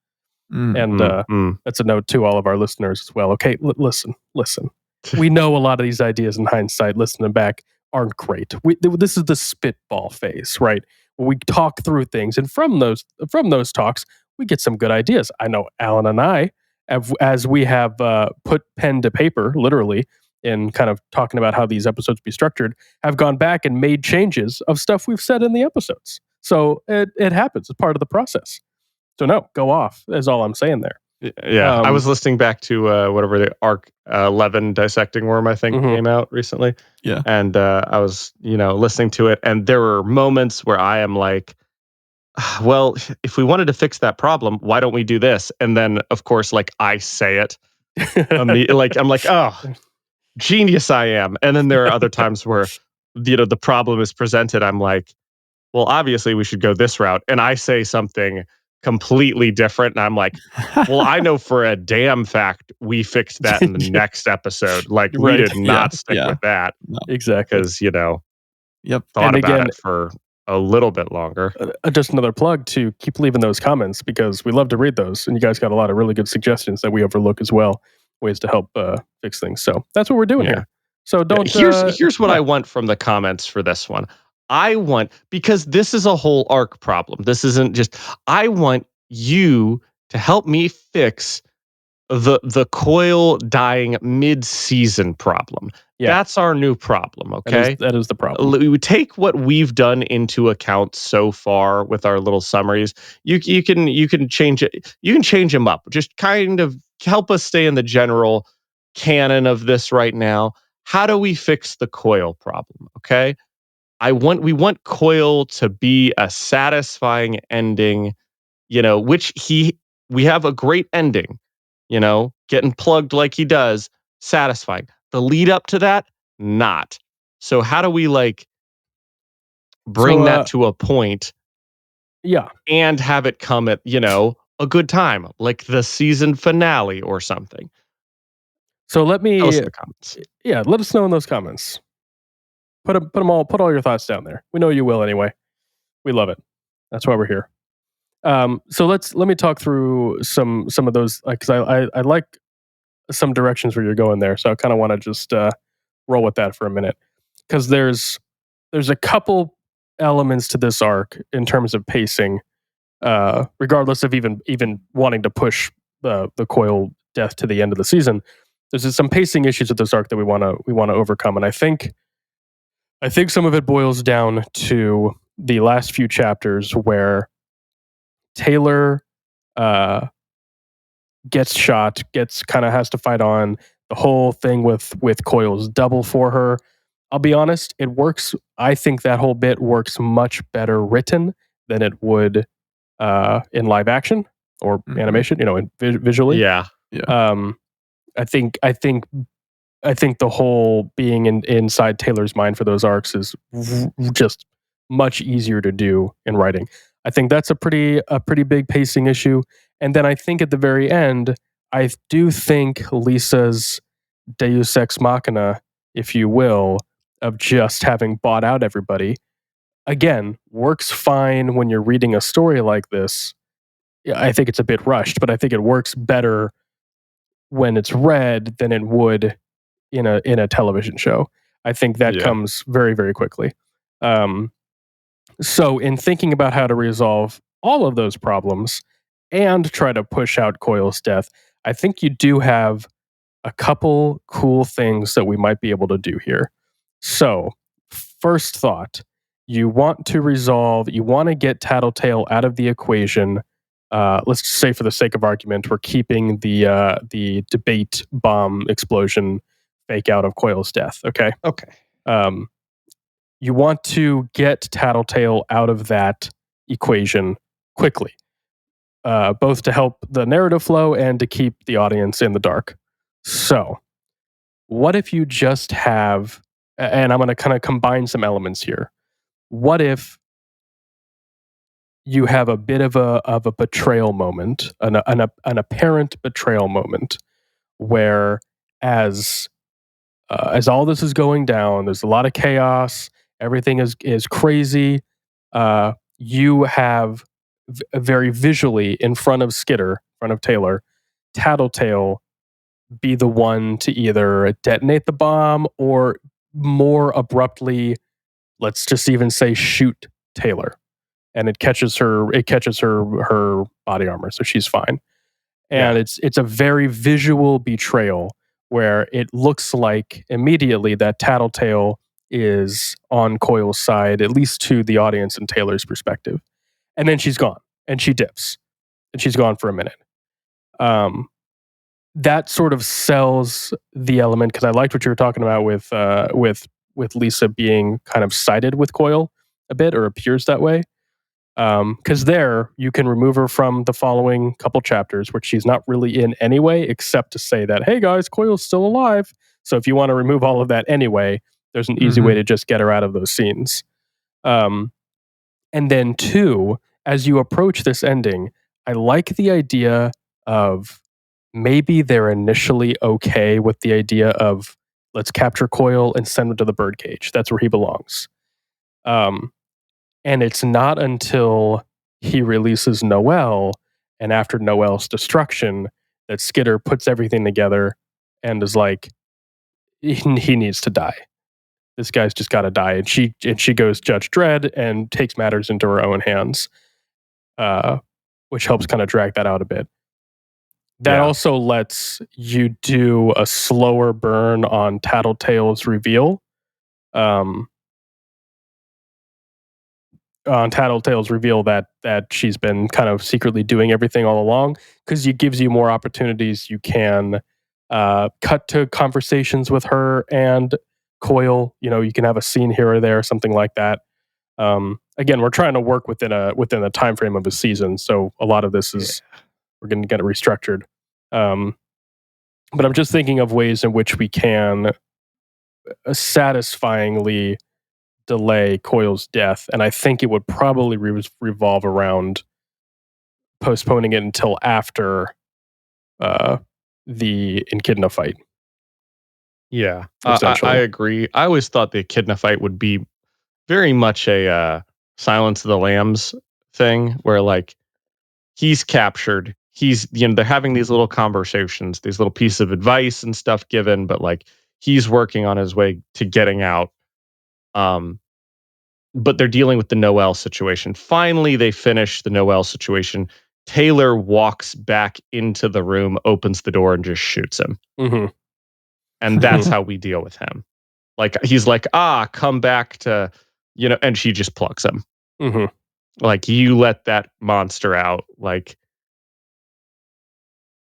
That's a note to all of our listeners as well. Okay, listen. We know a lot of these ideas in hindsight, listening back, aren't great. This is the spitball phase, right? Where we talk through things, and from those talks, we get some good ideas. I know Alan and I, as we have put pen to paper, literally, in kind of talking about how these episodes be structured, have gone back and made changes of stuff we've said in the episodes. So it happens. It's part of the process. So no, go off is all I'm saying there. Yeah, I was listening back to whatever the Arc 11 Dissecting Worm, I think, came out recently. Yeah. And I was, listening to it, and there were moments where I am like, well, if we wanted to fix that problem, why don't we do this? And then, of course, like I say it. I'm like, oh, genius I am. And then there are other times where, the problem is presented. I'm like, well, obviously we should go this route. And I say something completely different. And I'm like, well, I know for a damn fact we fixed that in the next episode. Like, we did not stick with that. No. Exactly. Because, thought about it for a little bit longer. Just another plug to keep leaving those comments, because we love to read those. And you guys got a lot of really good suggestions that we overlook as well. Ways to help fix things. So that's what we're doing here. So don't... Here's what I want from the comments for this one. I want, because this is a whole arc problem. This isn't just, I want you to help me fix the coil dying mid-season problem. Yeah. That's our new problem, okay? That is the problem. We take what we've done into account so far with our little summaries. You can change it. You can change them up. Just kind of help us stay in the general canon of this right now. How do we fix the coil problem, okay? We want Coil to be a satisfying ending, which we have a great ending, getting plugged like he does, satisfying. The lead up to that, not. So how do we bring that to a point? Yeah. And have it come at, a good time, like the season finale or something. So let me tell us in the comments. Yeah, let us know in those comments. Put all your thoughts down there. We know you will anyway. We love it. That's why we're here. So let me talk through some of those, because I like some directions where you're going there. So I kind of want to just roll with that for a minute, because there's a couple elements to this arc in terms of pacing, regardless of even wanting to push the Coil death to the end of the season. There's some pacing issues with this arc that we want to overcome, and I think some of it boils down to the last few chapters where Taylor gets shot, has to fight on. The whole thing with Coil's double for her. I'll be honest, it works. I think that whole bit works much better written than it would in live action or animation, visually. Yeah. I think the whole being inside Taylor's mind for those arcs is just much easier to do in writing. I think that's a pretty big pacing issue. And then I think at the very end, I do think Lisa's Deus Ex Machina, if you will, of just having bought out everybody, again, works fine when you're reading a story like this. I think it's a bit rushed, but I think it works better when it's read than it would in a television show. I think that comes very, very quickly. So in thinking about how to resolve all of those problems and try to push out Coil's death, I think you do have a couple cool things that we might be able to do here. So first thought, you want to get Tattletale out of the equation. Let's just say, for the sake of argument, we're keeping the debate bomb explosion fake out of Coil's death. Okay. You want to get Tattletale out of that equation quickly, both to help the narrative flow and to keep the audience in the dark. So what if you just have, and I'm going to kind of combine some elements here. What if you have a bit of a betrayal moment, an apparent betrayal moment, where as all this is going down, there's a lot of chaos, everything is crazy. You have very visually in front of Skitter, in front of Taylor, Tattletale be the one to either detonate the bomb or more abruptly, let's just even say, shoot Taylor. And it catches her body armor, so she's fine. And it's a very visual betrayal where it looks like immediately that Tattletale is on Coil's side, at least to the audience and Taylor's perspective. And then she's gone, and she dips, and she's gone for a minute. That sort of sells the element, because I liked what you were talking about with Lisa being kind of sided with Coil a bit, or appears that way. Because there you can remove her from the following couple chapters, which she's not really in anyway, except to say that, hey guys, Coil's still alive. So if you want to remove all of that anyway, there's an easy way to just get her out of those scenes. And then 2, as you approach this ending, I like the idea of maybe they're initially okay with the idea of let's capture Coil and send him to the birdcage. That's where he belongs. And it's not until he releases Noelle and after Noelle's destruction that Skitter puts everything together and is like, he needs to die. This guy's just got to die. And she goes Judge Dredd and takes matters into her own hands, which helps kind of drag that out a bit. That also lets you do a slower burn on Tattletale's reveal. On Tattletale's reveal that she's been kind of secretly doing everything all along, because it gives you more opportunities. You can cut to conversations with her and Coil. You can have a scene here or there, something like that. Again, we're trying to work within the time frame of a season, so a lot of this is we're going to get it restructured. But I'm just thinking of ways in which we can satisfyingly delay Coil's death, and I think it would probably revolve around postponing it until after the Echidna fight. Yeah, I agree. I always thought the Echidna fight would be very much a Silence of the Lambs thing, where like he's captured. He's, they're having these little conversations, these little pieces of advice and stuff given, but like he's working on his way to getting out. But they're dealing with the Noelle situation. Finally, they finish the Noelle situation. Taylor walks back into the room, opens the door, and just shoots him. Mm-hmm. And that's how we deal with him. Like, he's like, come back to, and she just plucks him. Mm-hmm. Like, you let that monster out. Like,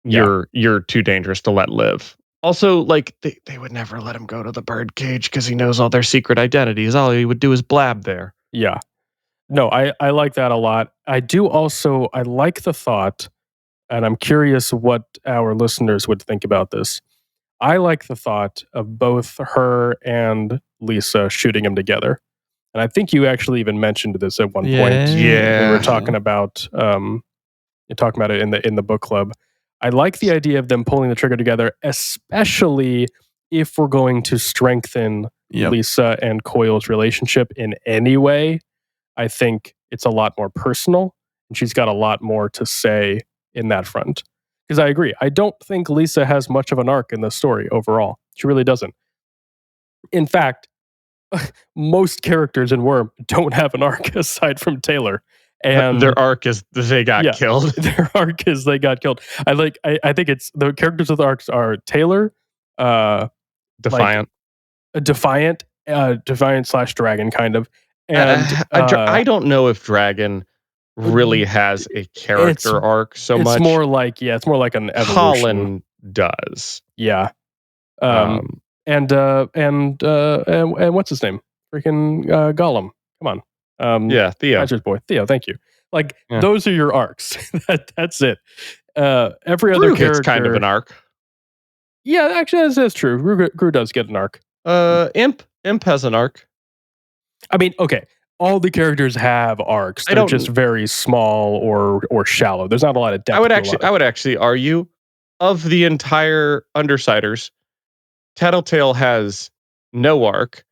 you're too dangerous to let live. Also, like, they would never let him go to the birdcage because he knows all their secret identities. All he would do is blab there. Yeah. No, I like that a lot. I like the thought, and I'm curious what our listeners would think about this. I like the thought of both her and Lisa shooting him together. And I think you actually even mentioned this at one point. Yeah. We were talking about it in the book club. I like the idea of them pulling the trigger together, especially if we're going to strengthen Lisa and Coil's relationship in any way. I think it's a lot more personal, and she's got a lot more to say in that front. Because I agree. I don't think Lisa has much of an arc in the story overall. She really doesn't. In fact, most characters in Worm don't have an arc aside from Taylor. And their arc is they got killed. Their arc is they got killed. I think it's the characters with arcs are Taylor, Defiant, Defiant / Dragon kind of. And I don't know if Dragon really has a character arc so much. It's more like an evolution. Colin does. Yeah. And what's his name? Freaking Gollum. Come on. Theo. Badger's boy. Theo, thank you. Like, those are your arcs. That's it. Every other character. It's kind of an arc. Yeah, actually, that's true. Gru does get an arc. Imp has an arc. I mean, okay, all the characters have arcs. They're just very small or shallow. There's not a lot of depth. I would actually argue, of the entire Undersiders, Tattletale has no arc,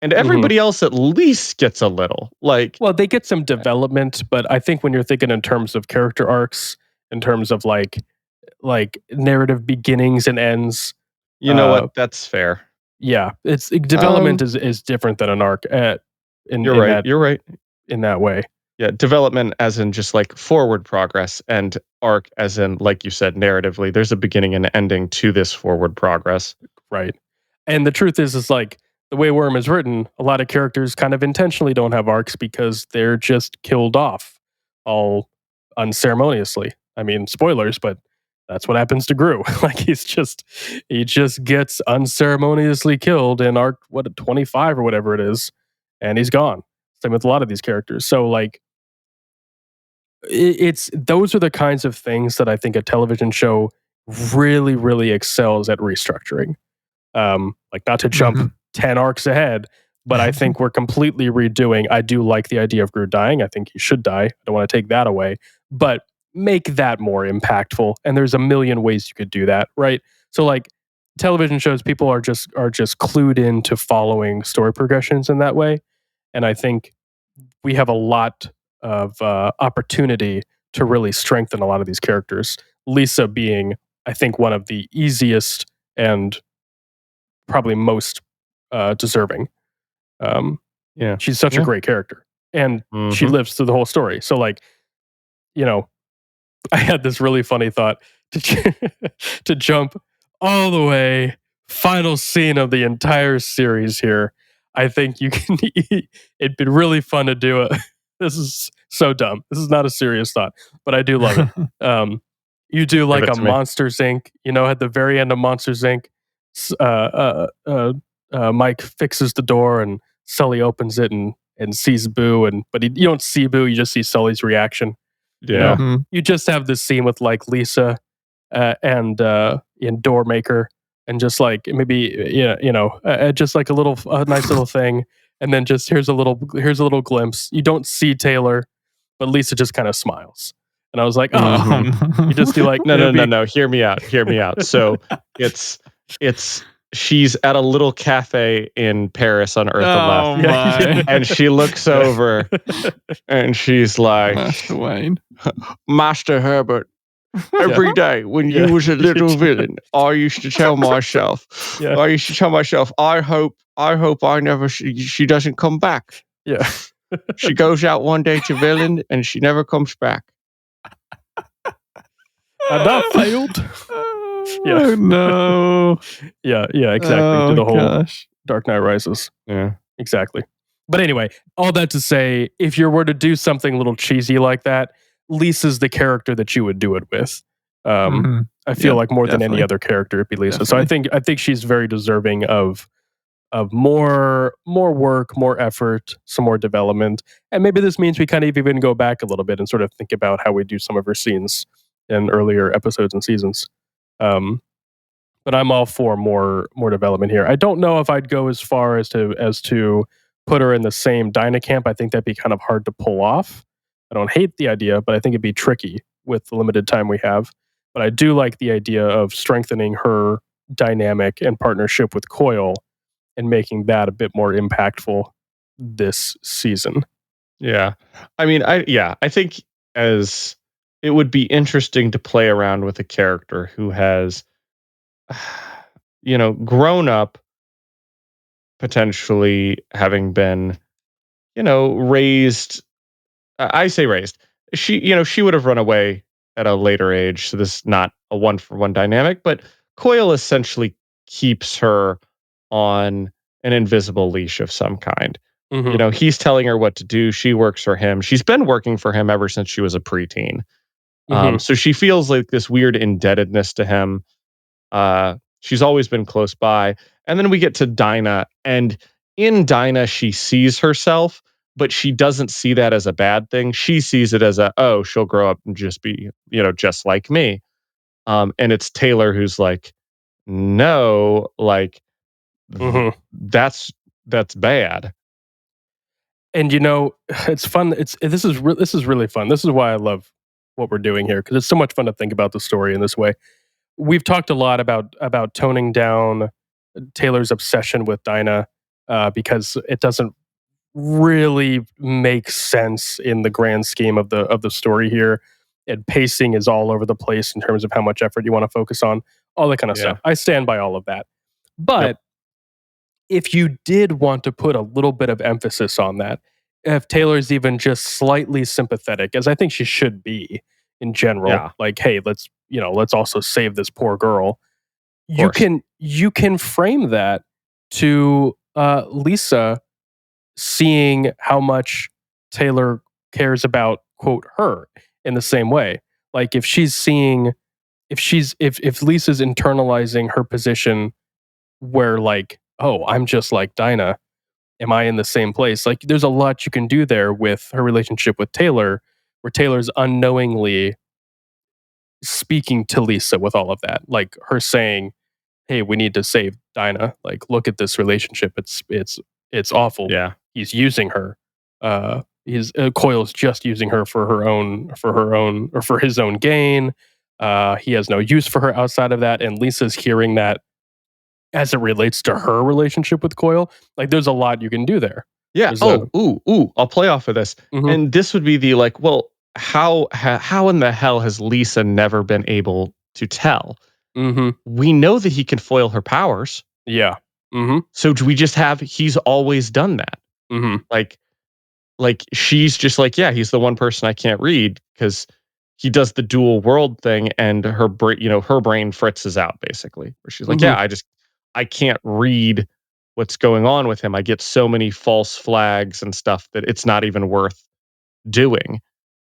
and everybody else at least gets a little. Well, they get some development, but I think when you're thinking in terms of character arcs, in terms of like narrative beginnings and ends, you know what? That's fair. Yeah, it's development is different than an arc. You're right. In that way. Yeah, development as in just like forward progress, and arc as in, like you said, narratively, there's a beginning and ending to this forward progress. Right. And the truth is like the way Worm is written, a lot of characters kind of intentionally don't have arcs because they're just killed off all unceremoniously. I mean, spoilers, but that's what happens to Gru. Like he just gets unceremoniously killed in arc 25 or whatever it is, and he's gone. Same with a lot of these characters. So like those are the kinds of things that I think a television show really, really excels at restructuring. Like not to jump 10 arcs ahead, but I think we're completely redoing. I do like the idea of Gru dying. I think he should die. I don't want to take that away, but make that more impactful. And there's a million ways you could do that, right? So like television shows, people are just clued into following story progressions in that way. And I think we have a lot of opportunity to really strengthen a lot of these characters. Lisa being, I think, one of the easiest and probably most deserving. She's such a great character, and she lives through the whole story. So, like, I had this really funny thought to jump all the way. Final scene of the entire series here. I think you can. It'd be really fun to do it. This is so dumb. This is not a serious thought, but I do love it. You do like a Monsters Inc. At the very end of Monsters Inc., Mike fixes the door and Sully opens it and sees Boo, but you don't see Boo. You just see Sully's reaction. Yeah, you just have this scene with like Lisa and Doormaker. And just like maybe just like a nice little thing, and then just here's a little glimpse. You don't see Taylor, but Lisa just kind of smiles, and I was like, you just do like no. Hear me out. So it's she's at a little cafe in Paris on Earth 11, and she looks over, and she's like, Master Herbert. Every day when you was a little villain, I used to tell myself, I hope I never, she doesn't come back. Yeah. She goes out one day to villain and she never comes back. And that failed. Oh, no. Yeah, exactly. Oh, to the whole Dark Knight Rises. Yeah. Exactly. But anyway, all that to say, if you were to do something a little cheesy like that, Lisa's the character that you would do it with. I feel like more than any other character, it'd be Lisa. Definitely. So I think she's very deserving of more work, more effort, some more development. And maybe this means we kind of even go back a little bit and sort of think about how we do some of her scenes in earlier episodes and seasons. But I'm all for more development here. I don't know if I'd go as far as to put her in the same Dinah camp. I think that'd be kind of hard to pull off. I don't hate the idea, but I think it'd be tricky with the limited time we have. But I do like the idea of strengthening her dynamic and partnership with Coyle and making that a bit more impactful this season. Yeah. I mean, I think as it would be interesting to play around with a character who has, grown up, potentially having been, raised. I say raised. She would have run away at a later age, so this is not a one-for-one dynamic, but Coyle essentially keeps her on an invisible leash of some kind. He's telling her what to do. She works for him. She's been working for him ever since she was a preteen. So she feels like this weird indebtedness to him. She's always been close by. And then we get to Dinah, and in Dinah, she sees herself, but she doesn't see that as a bad thing. She sees it as she'll grow up and just be, just like me. And it's Taylor who's like, no, like that's bad. And it's fun. This is really fun. This is why I love what we're doing here, because it's so much fun to think about the story in this way. We've talked a lot about toning down Taylor's obsession with Dinah because it doesn't really make sense in the grand scheme of the story here. And pacing is all over the place in terms of how much effort you want to focus on, all that kind of stuff. I stand by all of that. But if you did want to put a little bit of emphasis on that, if Taylor's even just slightly sympathetic, as I think she should be in general, like, hey, let's also save this poor girl. You can frame that to Lisa seeing how much Taylor cares about, quote, her in the same way. Like if Lisa's internalizing her position where like, oh, I'm just like Dinah, am I in the same place? Like there's a lot you can do there with her relationship with Taylor, where Taylor's unknowingly speaking to Lisa with all of that. Like her saying, hey, we need to save Dinah. Like, look at this relationship. It's awful. Yeah. He's using her. Coyle's just using her for his own gain. He has no use for her outside of that. And Lisa's hearing that as it relates to her relationship with Coyle. Like, there's a lot you can do there. Yeah. I'll play off of this. Mm-hmm. And this would be the like, well, how in the hell has Lisa never been able to tell? Mm-hmm. We know that he can foil her powers. Yeah. Mm-hmm. So do we just have he's always done that? Mm-hmm. Like she's just like, yeah, he's the one person I can't read because he does the dual world thing, and her brain fritzes out basically. Where she's like, yeah, I can't read what's going on with him. I get so many false flags and stuff that it's not even worth doing.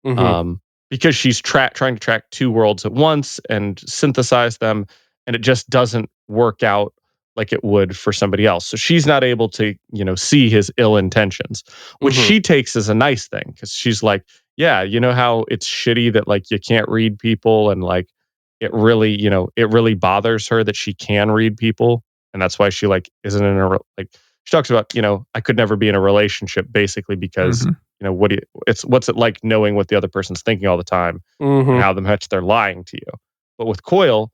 Mm-hmm. Because she's trying to track two worlds at once and synthesize them, and it just doesn't work out like it would for somebody else. So she's not able to, see his ill intentions, which she takes as a nice thing, because she's like, yeah, you know how it's shitty that like you can't read people, and like it really bothers her that she can read people, and that's why she like isn't in a she talks about, I could never be in a relationship basically because what's it like knowing what the other person's thinking all the time and how much they're lying to you. But with Coyle,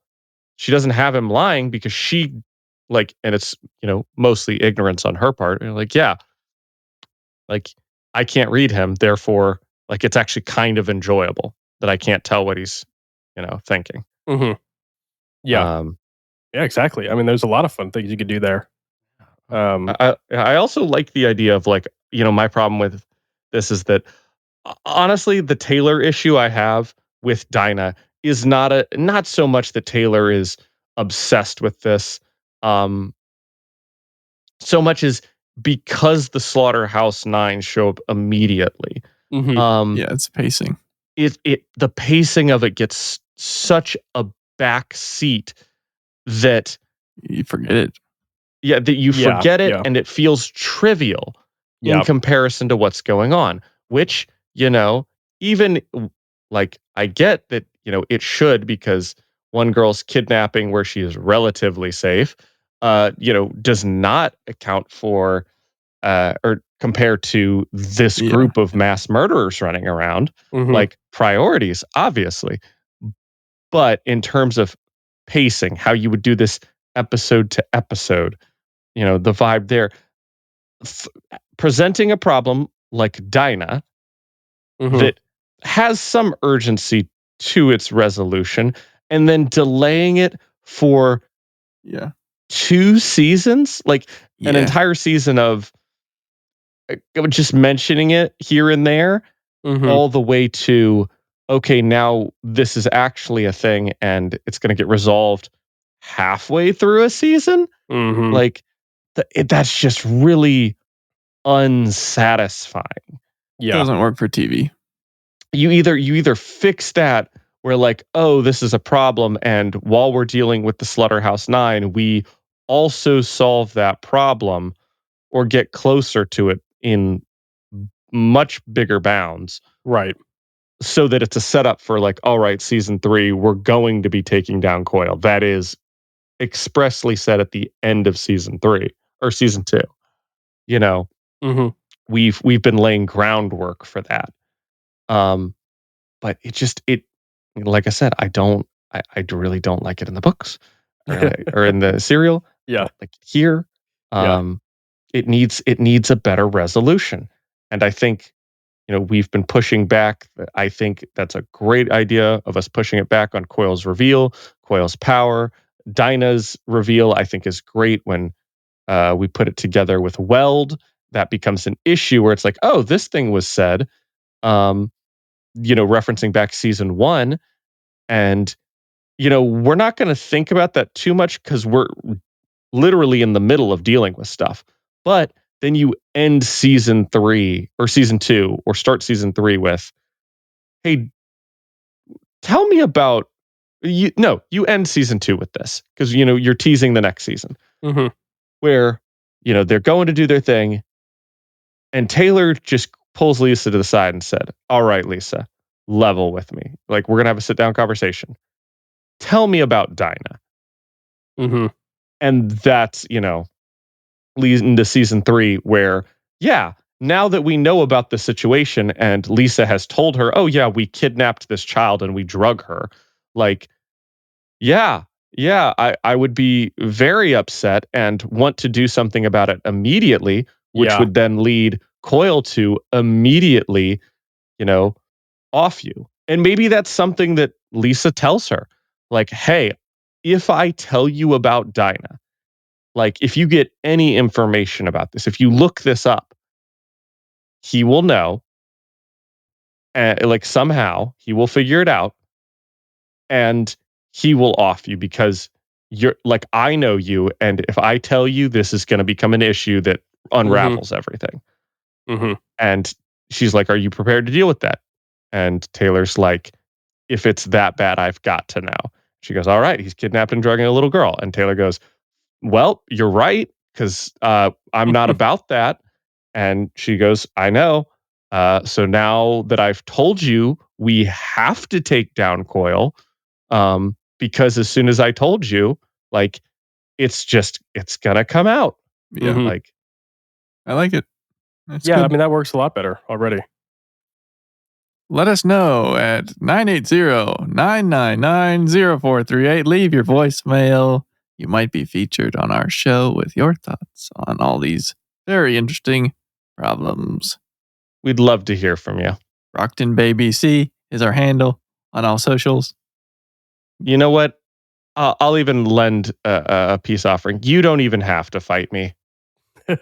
she doesn't have him lying because she and it's, mostly ignorance on her part. And like, yeah, like I can't read him. Therefore, like it's actually kind of enjoyable that I can't tell what he's, thinking. Mm-hmm. Yeah. Yeah, exactly. I mean, there's a lot of fun things you could do there. I also like the idea of like, my problem with this is that honestly, the Taylor issue I have with Dinah is not so much that Taylor is obsessed with this, so much as because the Slaughterhouse 9 show up immediately. Mm-hmm. It's pacing. The pacing of it gets such a back seat that you forget it. Yeah, that you forget it, and it feels trivial in comparison to what's going on, which, even like I get that, it should, because one girl's kidnapping where she is relatively safe, does not account for or compare to this group of mass murderers running around, like priorities, obviously. But in terms of pacing, how you would do this episode to episode, the vibe there, presenting a problem like Dinah that has some urgency to its resolution, and then delaying it for 2 seasons, like an entire season of just mentioning it here and there, all the way to, okay, now this is actually a thing and it's going to get resolved halfway through a season. Like that's just really unsatisfying. It doesn't work for TV. You either fix that where like, oh, this is a problem, and while we're dealing with the Slaughterhouse 9, we also solve that problem or get closer to it in much bigger bounds. Right. So that it's a setup for like, all right, season 3, we're going to be taking down Coyle. That is expressly said at the end of season 3 or season 2. You know, we've been laying groundwork for that. But it like I said, I really don't like it in the books or in the serial. Yeah, like here, it needs a better resolution, and I think we've been pushing back. I think that's a great idea of us pushing it back on Coil's reveal, Coil's power. Dinah's reveal, I think, is great when we put it together with Weld. That becomes an issue where it's like, oh, this thing was said, referencing back season 1. And, we're not going to think about that too much because we're literally in the middle of dealing with stuff. But then you end season 3 or season 2 or start season 3 with, hey, tell me about you end season 2 with this because you're teasing the next season where they're going to do their thing, and Taylor just pulls Lisa to the side and said, all right, Lisa, level with me, like we're gonna have a sit down conversation, tell me about Dinah. And that's leads into season 3 where now that we know about the situation and Lisa has told her, oh yeah, we kidnapped this child and we drug her, like I would be very upset and want to do something about it immediately, which would then lead Coil to immediately, off you. And maybe that's something that Lisa tells her, like, hey, if I tell you about Dinah, like if you get any information about this, if you look this up, he will know, and like somehow he will figure it out, and he will off you because you're like, I know you, and if I tell you, this is going to become an issue that unravels everything. And she's like, are you prepared to deal with that? And Taylor's like, if it's that bad, I've got to know. She goes, all right, he's kidnapped and drugging a little girl. And Taylor goes, well, you're right, because I'm not about that. And she goes, I know. So now that I've told you, we have to take down Coil. Because as soon as I told you, like, it's gonna come out. Yeah. Like, I like it. That's good. I mean, that works a lot better already. Let us know at 980-999-0438. Leave your voicemail. You might be featured on our show with your thoughts on all these very interesting problems. We'd love to hear from you. Brocktonbaybc is our handle on all socials. You know what? I'll even lend a peace offering. You don't even have to fight me. I've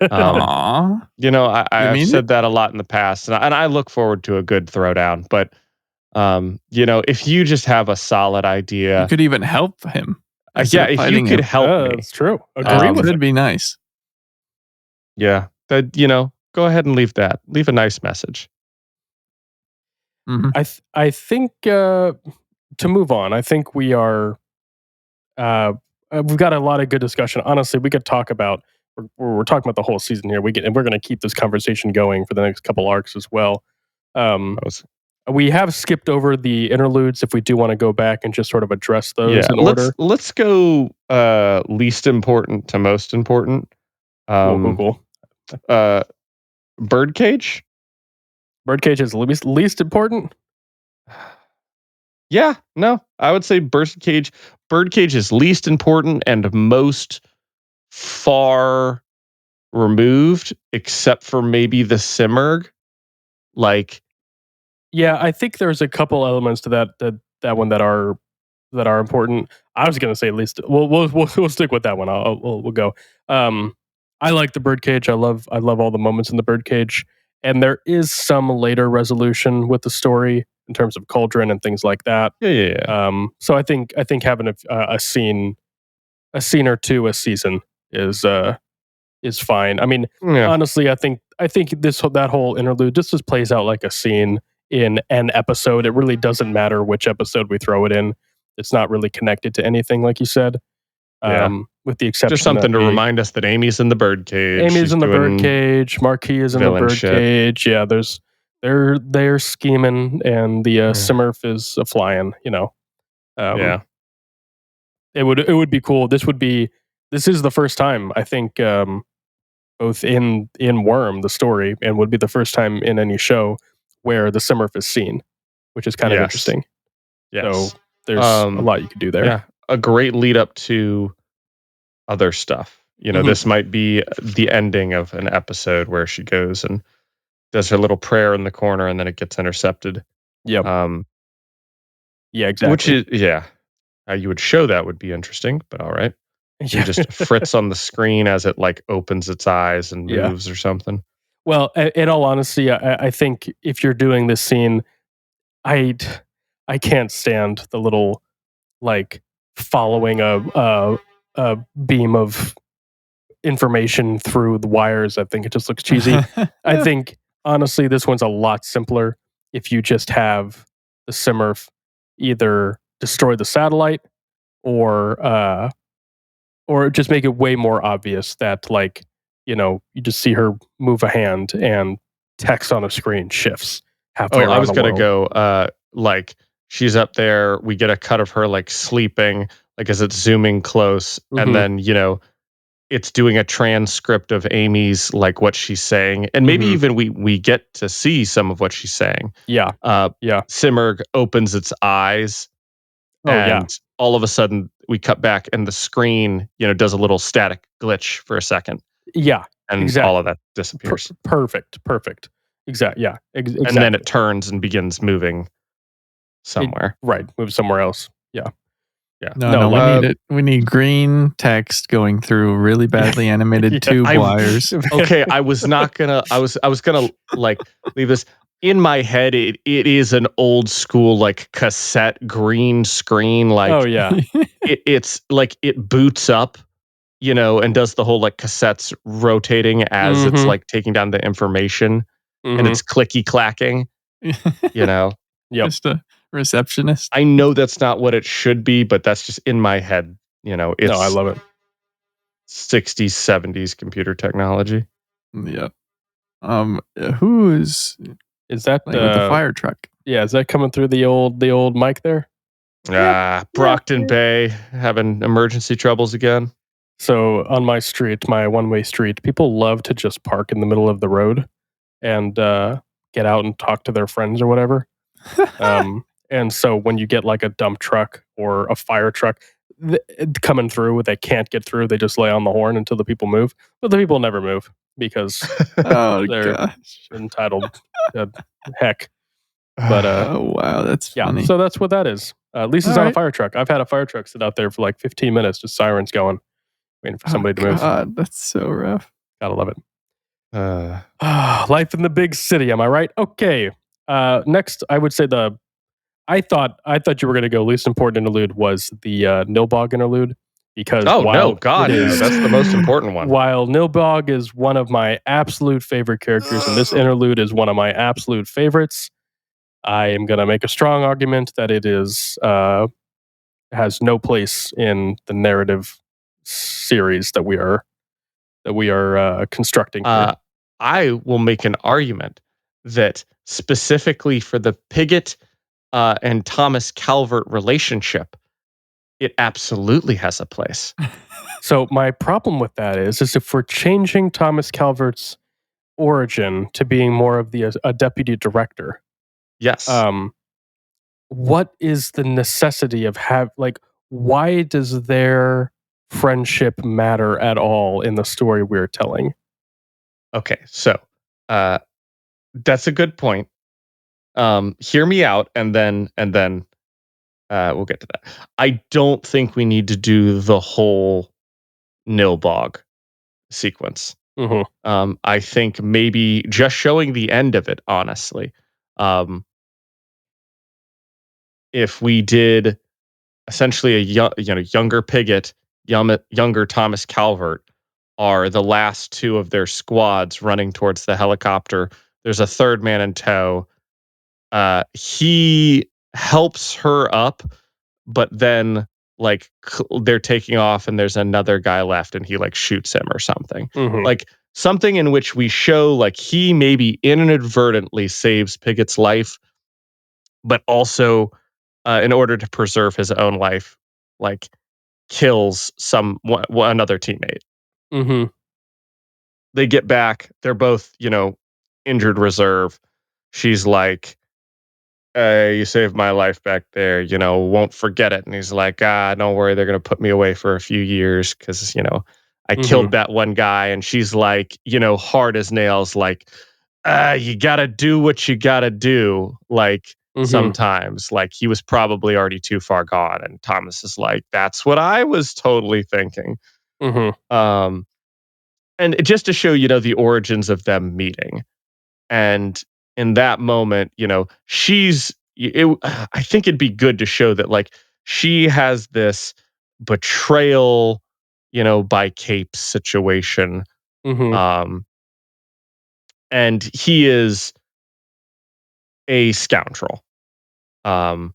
said that a lot in the past, and I look forward to a good throwdown. But if you just have a solid idea, you could even help him. If you could help me, it's true. Agree with it. It'd be nice. Yeah, that go ahead and leave that. Leave a nice message. I think to move on, I think we are. We've got a lot of good discussion. Honestly, we could talk about. We're talking about the whole season here. We're going to keep this conversation going for the next couple arcs as well. We have skipped over the interludes. If we do want to go back and just sort of address those in order, let's go least important to most important. Cool. Birdcage. Birdcage is least important. Yeah, no, I would say Birdcage is least important and most far removed, except for maybe the Simurgh. Like, yeah, I think there's a couple elements to that one that are important. I was going to say at least we'll stick with that one. We'll go. I like the Birdcage. I love all the moments in the Birdcage, and there is some later resolution with the story in terms of Cauldron and things like that. Yeah. So I think having a scene or two a season is fine. I mean, honestly, I think that whole interlude just plays out like a scene in an episode. It really doesn't matter which episode we throw it in. It's not really connected to anything, like you said. With the exception, just something to remind us that Amy's in the Birdcage. Amy's in the Birdcage. Marquis is in the Birdcage. Yeah, they're scheming, and the Simurgh is flying. It would be cool. This is the first time, I think, both in Worm, the story, and would be the first time in any show where the Simurf is seen, which is kind of interesting. Yes. So there's a lot you could do there. Yeah, a great lead up to other stuff. This might be the ending of an episode where she goes and does her little prayer in the corner, and then it gets intercepted. Yep. Yeah, exactly. Which is, how you would show that would be interesting, but all right. You just fritz on the screen as it like opens its eyes and moves or something. Well, in all honesty, I think if you're doing this scene, I can't stand the little like following a beam of information through the wires. I think it just looks cheesy. I think honestly, this one's a lot simpler. If you just have the Simurf either destroy the satellite or just make it way more obvious that you just see her move a hand and text on a screen shifts halfway around. I was going to go like she's up there, we get a cut of her like sleeping, like as it's zooming close, and then it's doing a transcript of Amy's like what she's saying, and maybe even we get to see some of what she's saying. Simurg opens its eyes, and all of a sudden we cut back and the screen does a little static glitch for a second, and all of that disappears. Perfect. Exactly. And then it turns and begins moving somewhere. Move somewhere else. No, we need green text going through really badly animated tube wires. Okay, I was gonna like leave this in my head. It is an old school like cassette green screen. Like it's like it boots up, and does the whole like cassettes rotating as it's like taking down the information, and it's clicky clacking. Just a receptionist. I know that's not what it should be, but that's just in my head. It's I love it. 60s, 70s computer technology. Yeah. Who is that with the fire truck? Yeah, is that coming through the old mic there? Brockton Bay having emergency troubles again. So on my street, my one-way street, people love to just park in the middle of the road and get out and talk to their friends or whatever. And so when you get like a dump truck or a fire truck coming through, they can't get through. They just lay on the horn until the people move. But the people never move because they're entitled to heck. But wow, that's funny. So that's what that is. At least it's not a fire truck. I've had a fire truck sit out there for like 15 minutes, just sirens going, waiting for somebody to move. God, that's so rough. Gotta love it. Life in the big city. Am I right? Okay. Next, I would say I thought you were going to go least important interlude was the Nilbog interlude, because that's the most important one. While Nilbog is one of my absolute favorite characters, and this interlude is one of my absolute favorites, I am going to make a strong argument that it is has no place in the narrative series that we are constructing here. I will make an argument that specifically for the Pigott and Thomas Calvert relationship, it absolutely has a place. So my problem with that is if we're changing Thomas Calvert's origin to being more of a deputy director, yes. What is the necessity of why does their friendship matter at all in the story we're telling? Okay, so that's a good point. Hear me out, and then we'll get to that. I don't think we need to do the whole Nilbog sequence. I think maybe just showing the end of it, honestly. If we did essentially a younger Pigott, younger Thomas Calvert are the last two of their squads running towards the helicopter. There's a third man in tow. He helps her up, but then they're taking off and there's another guy left and he shoots him or something. Like something in which we show he maybe inadvertently saves Pigott's life, but also in order to preserve his own life, kills another teammate. Mm-hmm. They get back. They're both, injured reserve. She's like, you saved my life back there, won't forget it. And he's like, don't worry, they're going to put me away for a few years because, I killed that one guy. And she's like, hard as nails, like, you got to do what you got to do. Like, sometimes, like, he was probably already too far gone. And Thomas is like, that's what I was totally thinking. And just to show, the origins of them meeting. And in that moment, I think it'd be good to show that, like, she has this betrayal, by Cape situation. And he is a scoundrel. And,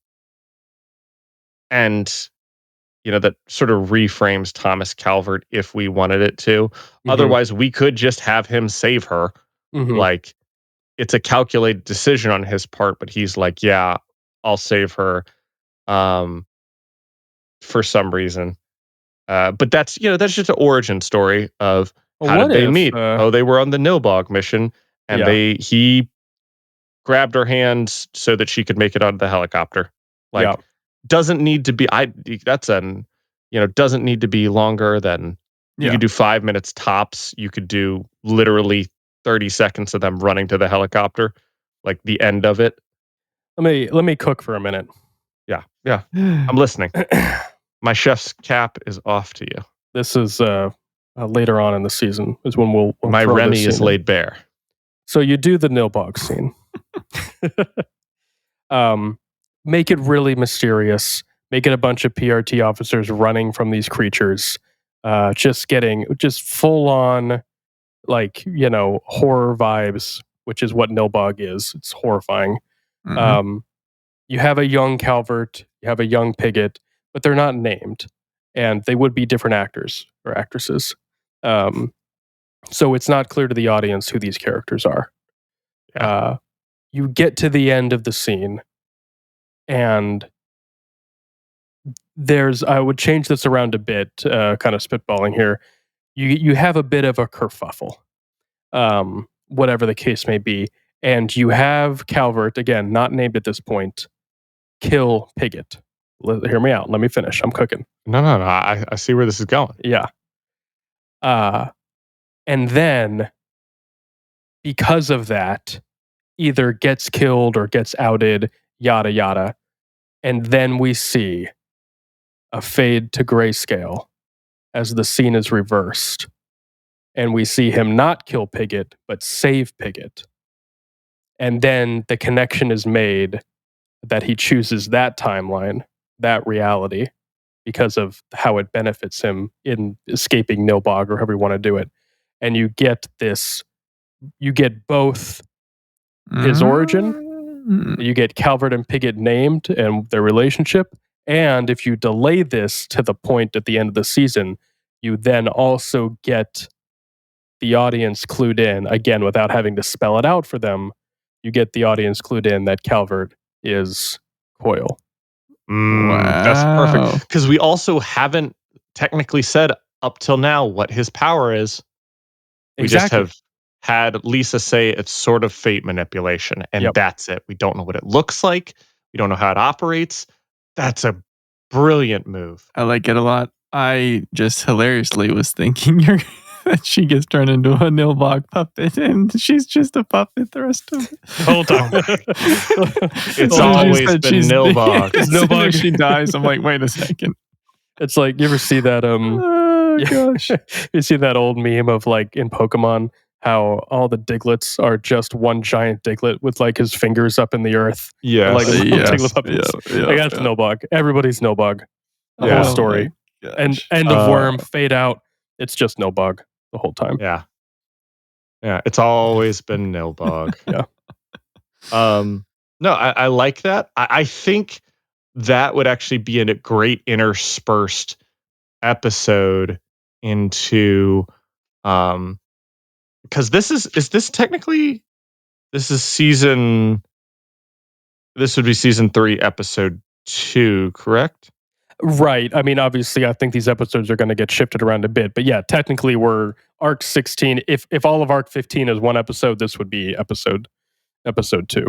that sort of reframes Thomas Calvert if we wanted it to. Otherwise, we could just have him save her. Like, it's a calculated decision on his part, but he's like, yeah, I'll save her for some reason. But that's just an origin story of how did they meet? They were on the Nilbog mission, and he grabbed her hands so that she could make it onto the helicopter. Like, doesn't need to be, doesn't need to be longer than, you could do 5 minutes tops. You could do literally 30 seconds of them running to the helicopter, like the end of it. Let me cook for a minute. Yeah. I'm listening. My chef's cap is off to you. This is later on in the season is when we'll my Remy is laid bare. So you do the Nilbog scene. Make it really mysterious. Make it a bunch of PRT officers running from these creatures. Just full on, like, horror vibes, which is what Nilbog is. It's horrifying. You have a young Calvert, you have a young Pigott, but they're not named, and they would be different actors or actresses. So it's not clear to the audience who these characters are. You get to the end of the scene, and I would change this around a bit, kind of spitballing here. You have a bit of a kerfuffle, whatever the case may be, and you have Calvert, again, not named at this point, kill Pigott. Hear me out. Let me finish. I'm cooking. No. I see where this is going. Yeah. And then, because of that, either gets killed or gets outed, yada, yada. And then we see a fade to grayscale as the scene is reversed. And we see him not kill Pigott, but save Pigott. And then the connection is made that he chooses that timeline, that reality, because of how it benefits him in escaping Nilbog, or however you want to do it. And you get both his origin, you get Calvert and Pigott named and their relationship, and if you delay this to the point at the end of the season, you then also get the audience clued in, again, without having to spell it out for them, you get the audience clued in that Calvert is Coil. Wow. That's perfect. Because we also haven't technically said up till now what his power is. We just have had Lisa say it's sort of fate manipulation, and that's it. We don't know what it looks like. We don't know how it operates. That's a brilliant move. I like it a lot. I just hilariously was thinking that she gets turned into a Nilbog puppet, and she's just a puppet the rest of it. Hold on. It's always been Nilbog. Nilbog. She dies. I'm like, wait a second. It's like, you ever see that? Gosh. You see that old meme of, like, in Pokemon, how all the Diglets are just one giant Diglett with, like, his fingers up in the earth. Yeah, like Diglett puppets. Like, that's Nilbog. Everybody's Nilbog. The whole story. And end of Worm, fade out. It's just Nilbog the whole time. Yeah. It's always been Nilbog. No, I like that. I think that would actually be a great interspersed episode into, because this would be season 3, episode 2, correct? Right. I mean, obviously, I think these episodes are going to get shifted around a bit. But yeah, technically, we're arc 16. If all of arc 15 is one episode, this would be episode 2.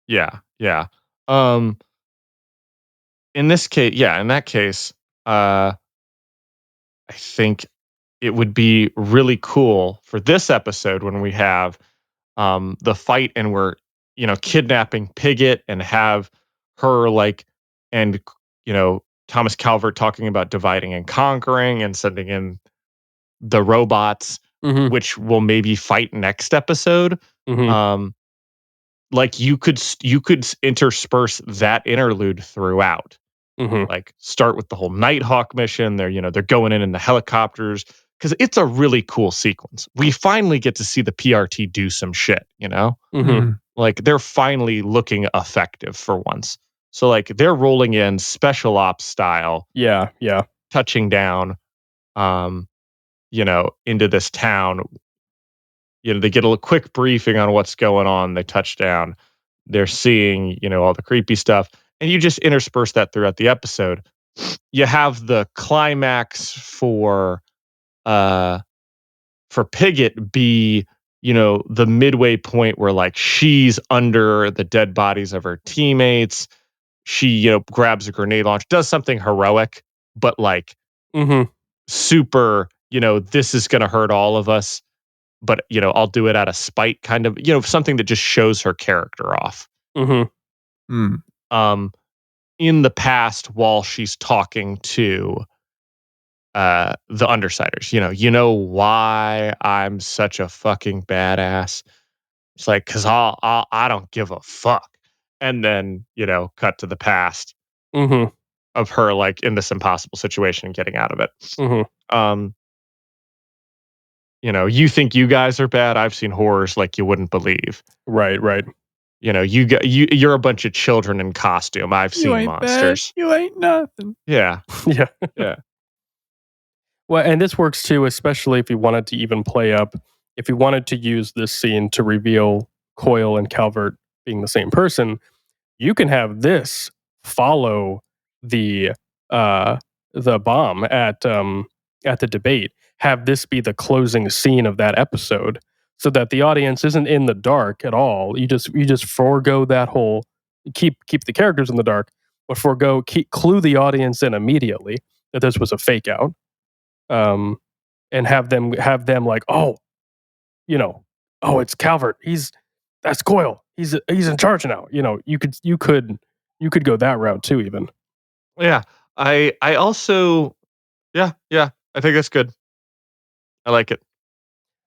Yeah. In that case, I think it would be really cool for this episode when we have the fight and we're kidnapping Piglet and have her and Thomas Calvert talking about dividing and conquering and sending in the robots, which will maybe fight next episode. You could intersperse that interlude throughout. Like start with the whole Nighthawk mission. They're going in the helicopters because it's a really cool sequence. We finally get to see the PRT do some shit, Like they're finally looking effective for once. So like they're rolling in special ops style. Yeah. Touching down, into this town. They get a quick briefing on what's going on. They touch down. They're seeing, all the creepy stuff. And you just intersperse that throughout the episode. You have the climax for Piglet be, the midway point where like she's under the dead bodies of her teammates. She, grabs a grenade launch, does something heroic, but like super, this is going to hurt all of us. But, I'll do it out of spite, kind of, something that just shows her character off. In the past, while she's talking to the Undersiders, why I'm such a fucking badass. It's like, because I don't give a fuck. And then, cut to the past of her, like, in this impossible situation and getting out of it. You think you guys are bad. I've seen horrors like you wouldn't believe. Right. You're a bunch of children in costume. I've seen monsters. Bad. You ain't nothing. Yeah. Yeah. Well, and this works too, especially if you wanted to even play up, if you wanted to use this scene to reveal Coyle and Calvert being the same person, you can have this follow the bomb at the debate. Have this be the closing scene of that episode, so that the audience isn't in the dark at all. You just forego that whole keep the characters in the dark, but clue the audience in immediately that this was a fake out, and have them like, it's Calvert. That's Coyle. He's in charge now. You could go that route too, even. Yeah, I also, yeah, I think that's good. I like it.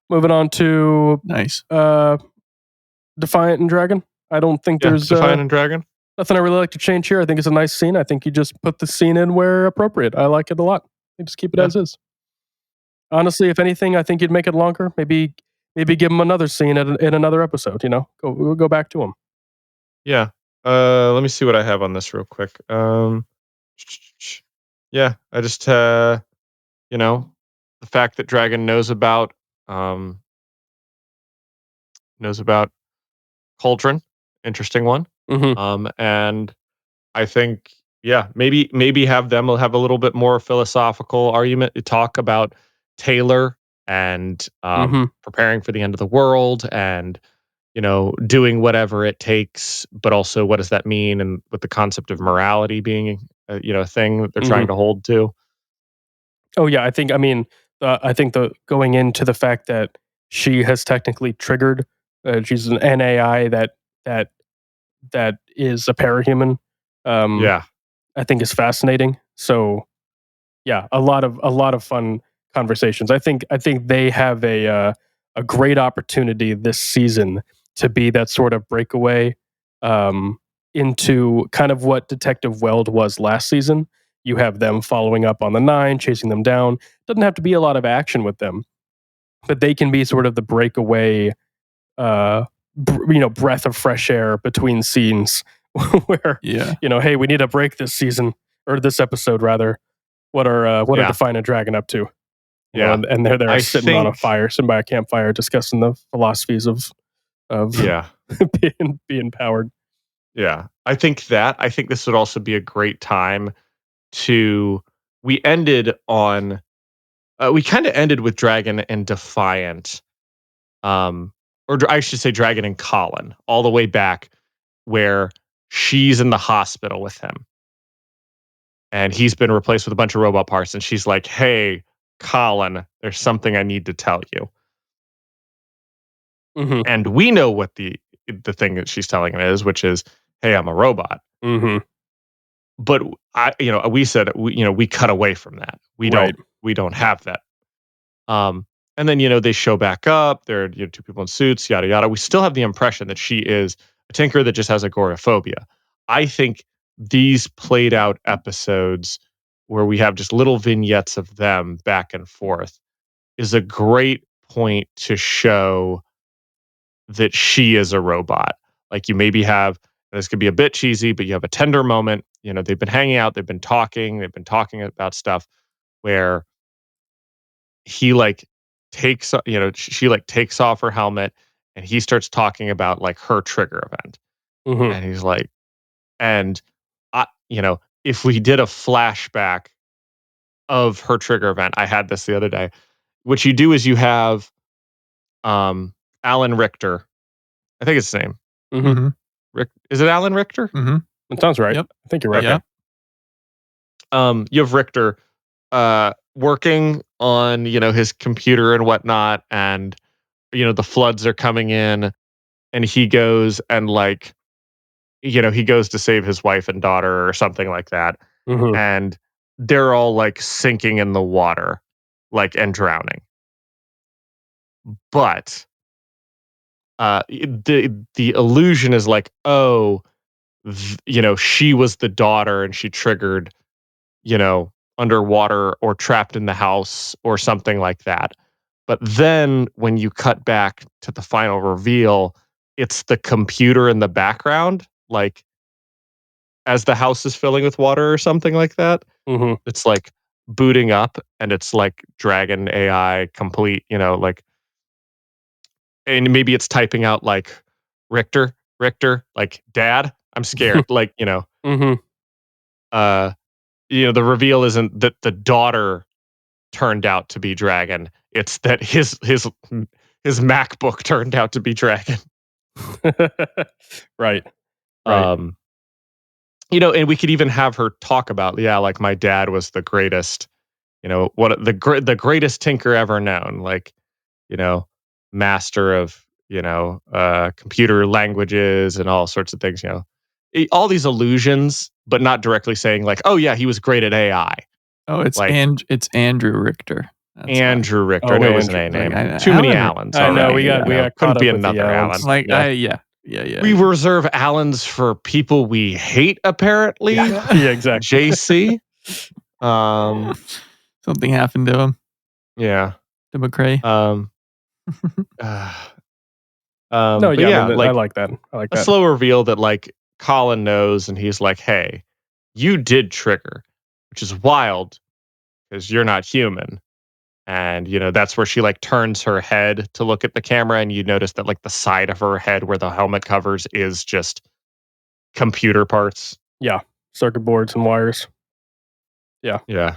Moving on to nice. Defiant and Dragon. I don't think there's Defiant and Dragon. Nothing I really like to change here. I think it's a nice scene. I think you just put the scene in where appropriate. I like it a lot. You just keep it as is. Honestly, if anything, I think you'd make it longer. Maybe give them another scene in another episode. We'll go back to them. Yeah. Let me see what I have on this real quick. Yeah, I just the fact that Dragon knows about Cauldron, interesting one. And I think, maybe have them have a little bit more philosophical argument, talk about Taylor and preparing for the end of the world and doing whatever it takes, but also what does that mean, and with the concept of morality being a thing that they're trying to hold to. Oh yeah, I think the going into the fact that she has technically triggered, she's an NAI that is a parahuman. I think is fascinating. So yeah, a lot of fun conversations. I think they have a great opportunity this season to be that sort of breakaway into kind of what Detective Weld was last season. You have them following up on the 9, chasing them down. Doesn't have to be a lot of action with them, but they can be sort of the breakaway, breath of fresh air between scenes where, hey, we need a break this season, or this episode rather. What are Defiant and Dragon up to? And they're there sitting by a campfire discussing the philosophies of being powered. Yeah, I think this would also be a great time we ended on we kind of ended with Dragon and Defiant, or I should say Dragon and Colin, all the way back where she's in the hospital with him. And he's been replaced with a bunch of robot parts. And she's like, hey, Colin, there's something I need to tell you. Mm-hmm. And we know what the thing that she's telling him is, which is, hey, I'm a robot. Mm-hmm. But we said, we cut away from that. We don't have that. And then, they show back up. There are two people in suits, yada, yada. We still have the impression that she is a tinker that just has agoraphobia. I think these played out episodes where we have just little vignettes of them back and forth is a great point to show that she is a robot. Like you maybe have, and this could be a bit cheesy, but you have a tender moment. They've been hanging out, they've been talking about stuff where he takes, she takes off her helmet and he starts talking about like her trigger event. Mm-hmm. And he's like, and if we did a flashback of her trigger event, I had this the other day. What you do is you have Alan Richter. I think it's his name. Mm-hmm. Is it Alan Richter? Mm-hmm. It sounds right. Yep. I think you're right. Yeah. You have Richter working on, his computer and whatnot, and the floods are coming in, and he goes and he goes to save his wife and daughter or something like that. Mm-hmm. And they're all sinking in the water, and drowning. But the illusion is she was the daughter and she triggered, underwater or trapped in the house or something like that. But then when you cut back to the final reveal, it's the computer in the background, as the house is filling with water or something like that. Mm-hmm. It's booting up and it's Dragon AI complete, and maybe it's typing out Richter, Dad, I'm scared. Mm-hmm. The reveal isn't that the daughter turned out to be Dragon. It's that his MacBook turned out to be Dragon. Right. And we could even have her talk about, my dad was the greatest, what the greatest tinker ever known, master of, computer languages and all sorts of things, all these illusions, but not directly saying oh yeah, he was great at AI. Oh, it's Andrew Richter. That's Andrew Richter. I know it was an A name. Too many Allens. I know we got couldn't be another Allen. Yeah. We reserve Allens for people we hate, apparently. Yeah, exactly. JC. Something happened to him. Yeah. To McCrae. I like that. I like that. A slow reveal that Colin knows, and he's like, hey, you did trigger, which is wild because you're not human. And, that's where she turns her head to look at the camera, and you notice that the side of her head where the helmet covers is just computer parts. Yeah. Circuit boards and wires. Yeah. Yeah.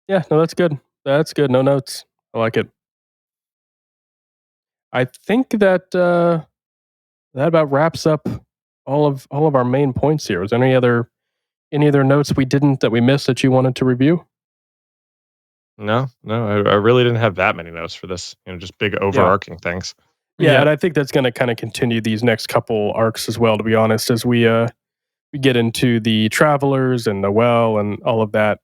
Yeah. No, that's good. That's good. No notes. I like it. I think that that about wraps up all of our main points here. Was there any other notes that we missed that you wanted to review? No, I really didn't have that many notes for this. Just big overarching things. Yeah, and I think that's going to kind of continue these next couple arcs as well. To be honest, as we get into the travelers and the well and all of that.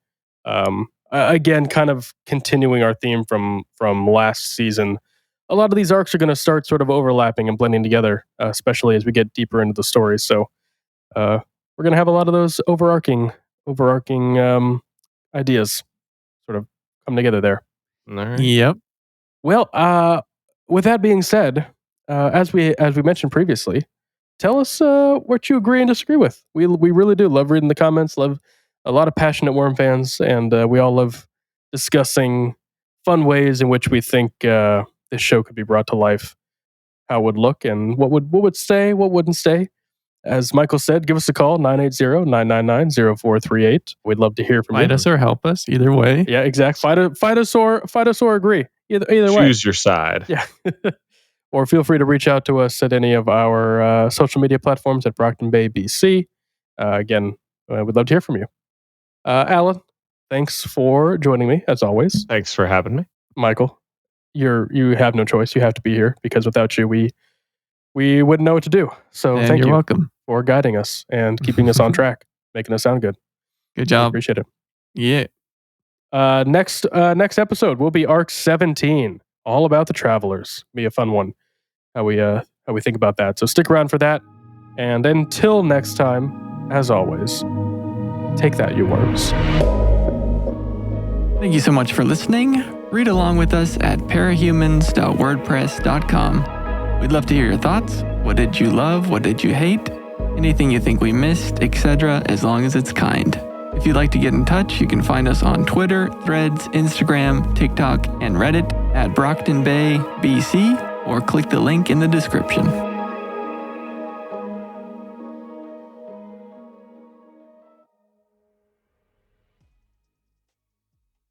Again, kind of continuing our theme from last season. A lot of these arcs are going to start sort of overlapping and blending together, especially as we get deeper into the stories. So we're going to have a lot of those overarching ideas sort of come together there. All right. Yep. Well, with that being said, as we mentioned previously, tell us what you agree and disagree with. We really do love reading the comments. Love a lot of passionate Worm fans, and we all love discussing fun ways in which we think this show could be brought to life, how it would look, and what would stay, what wouldn't stay. As Michael said, give us a call, 980-999-0438. We'd love to hear from you. Fight us or help us, either way. Yeah, exactly. Fight us or agree. Either way. Choose your side. Yeah. Or feel free to reach out to us at any of our social media platforms at Brocktonbaybc. Again, we'd love to hear from you. Allan, thanks for joining me, as always. Thanks for having me. Michael, you have no choice. You have to be here, because without you, we wouldn't know what to do. So thank you welcome for guiding us and keeping us on track, making us sound good. Good job. We appreciate it. Yeah. Next episode will be Arc 17, all about the Travelers. Be a fun one. How we think about that. So stick around for that. And until next time, as always, take that, you worms. Thank you so much for listening. Read along with us at parahumans.wordpress.com. We'd love to hear your thoughts. What did you love? What did you hate? Anything you think we missed, etc., as long as it's kind. If you'd like to get in touch, you can find us on Twitter, Threads, Instagram, TikTok, and Reddit at Brocktonbaybc, or click the link in the description.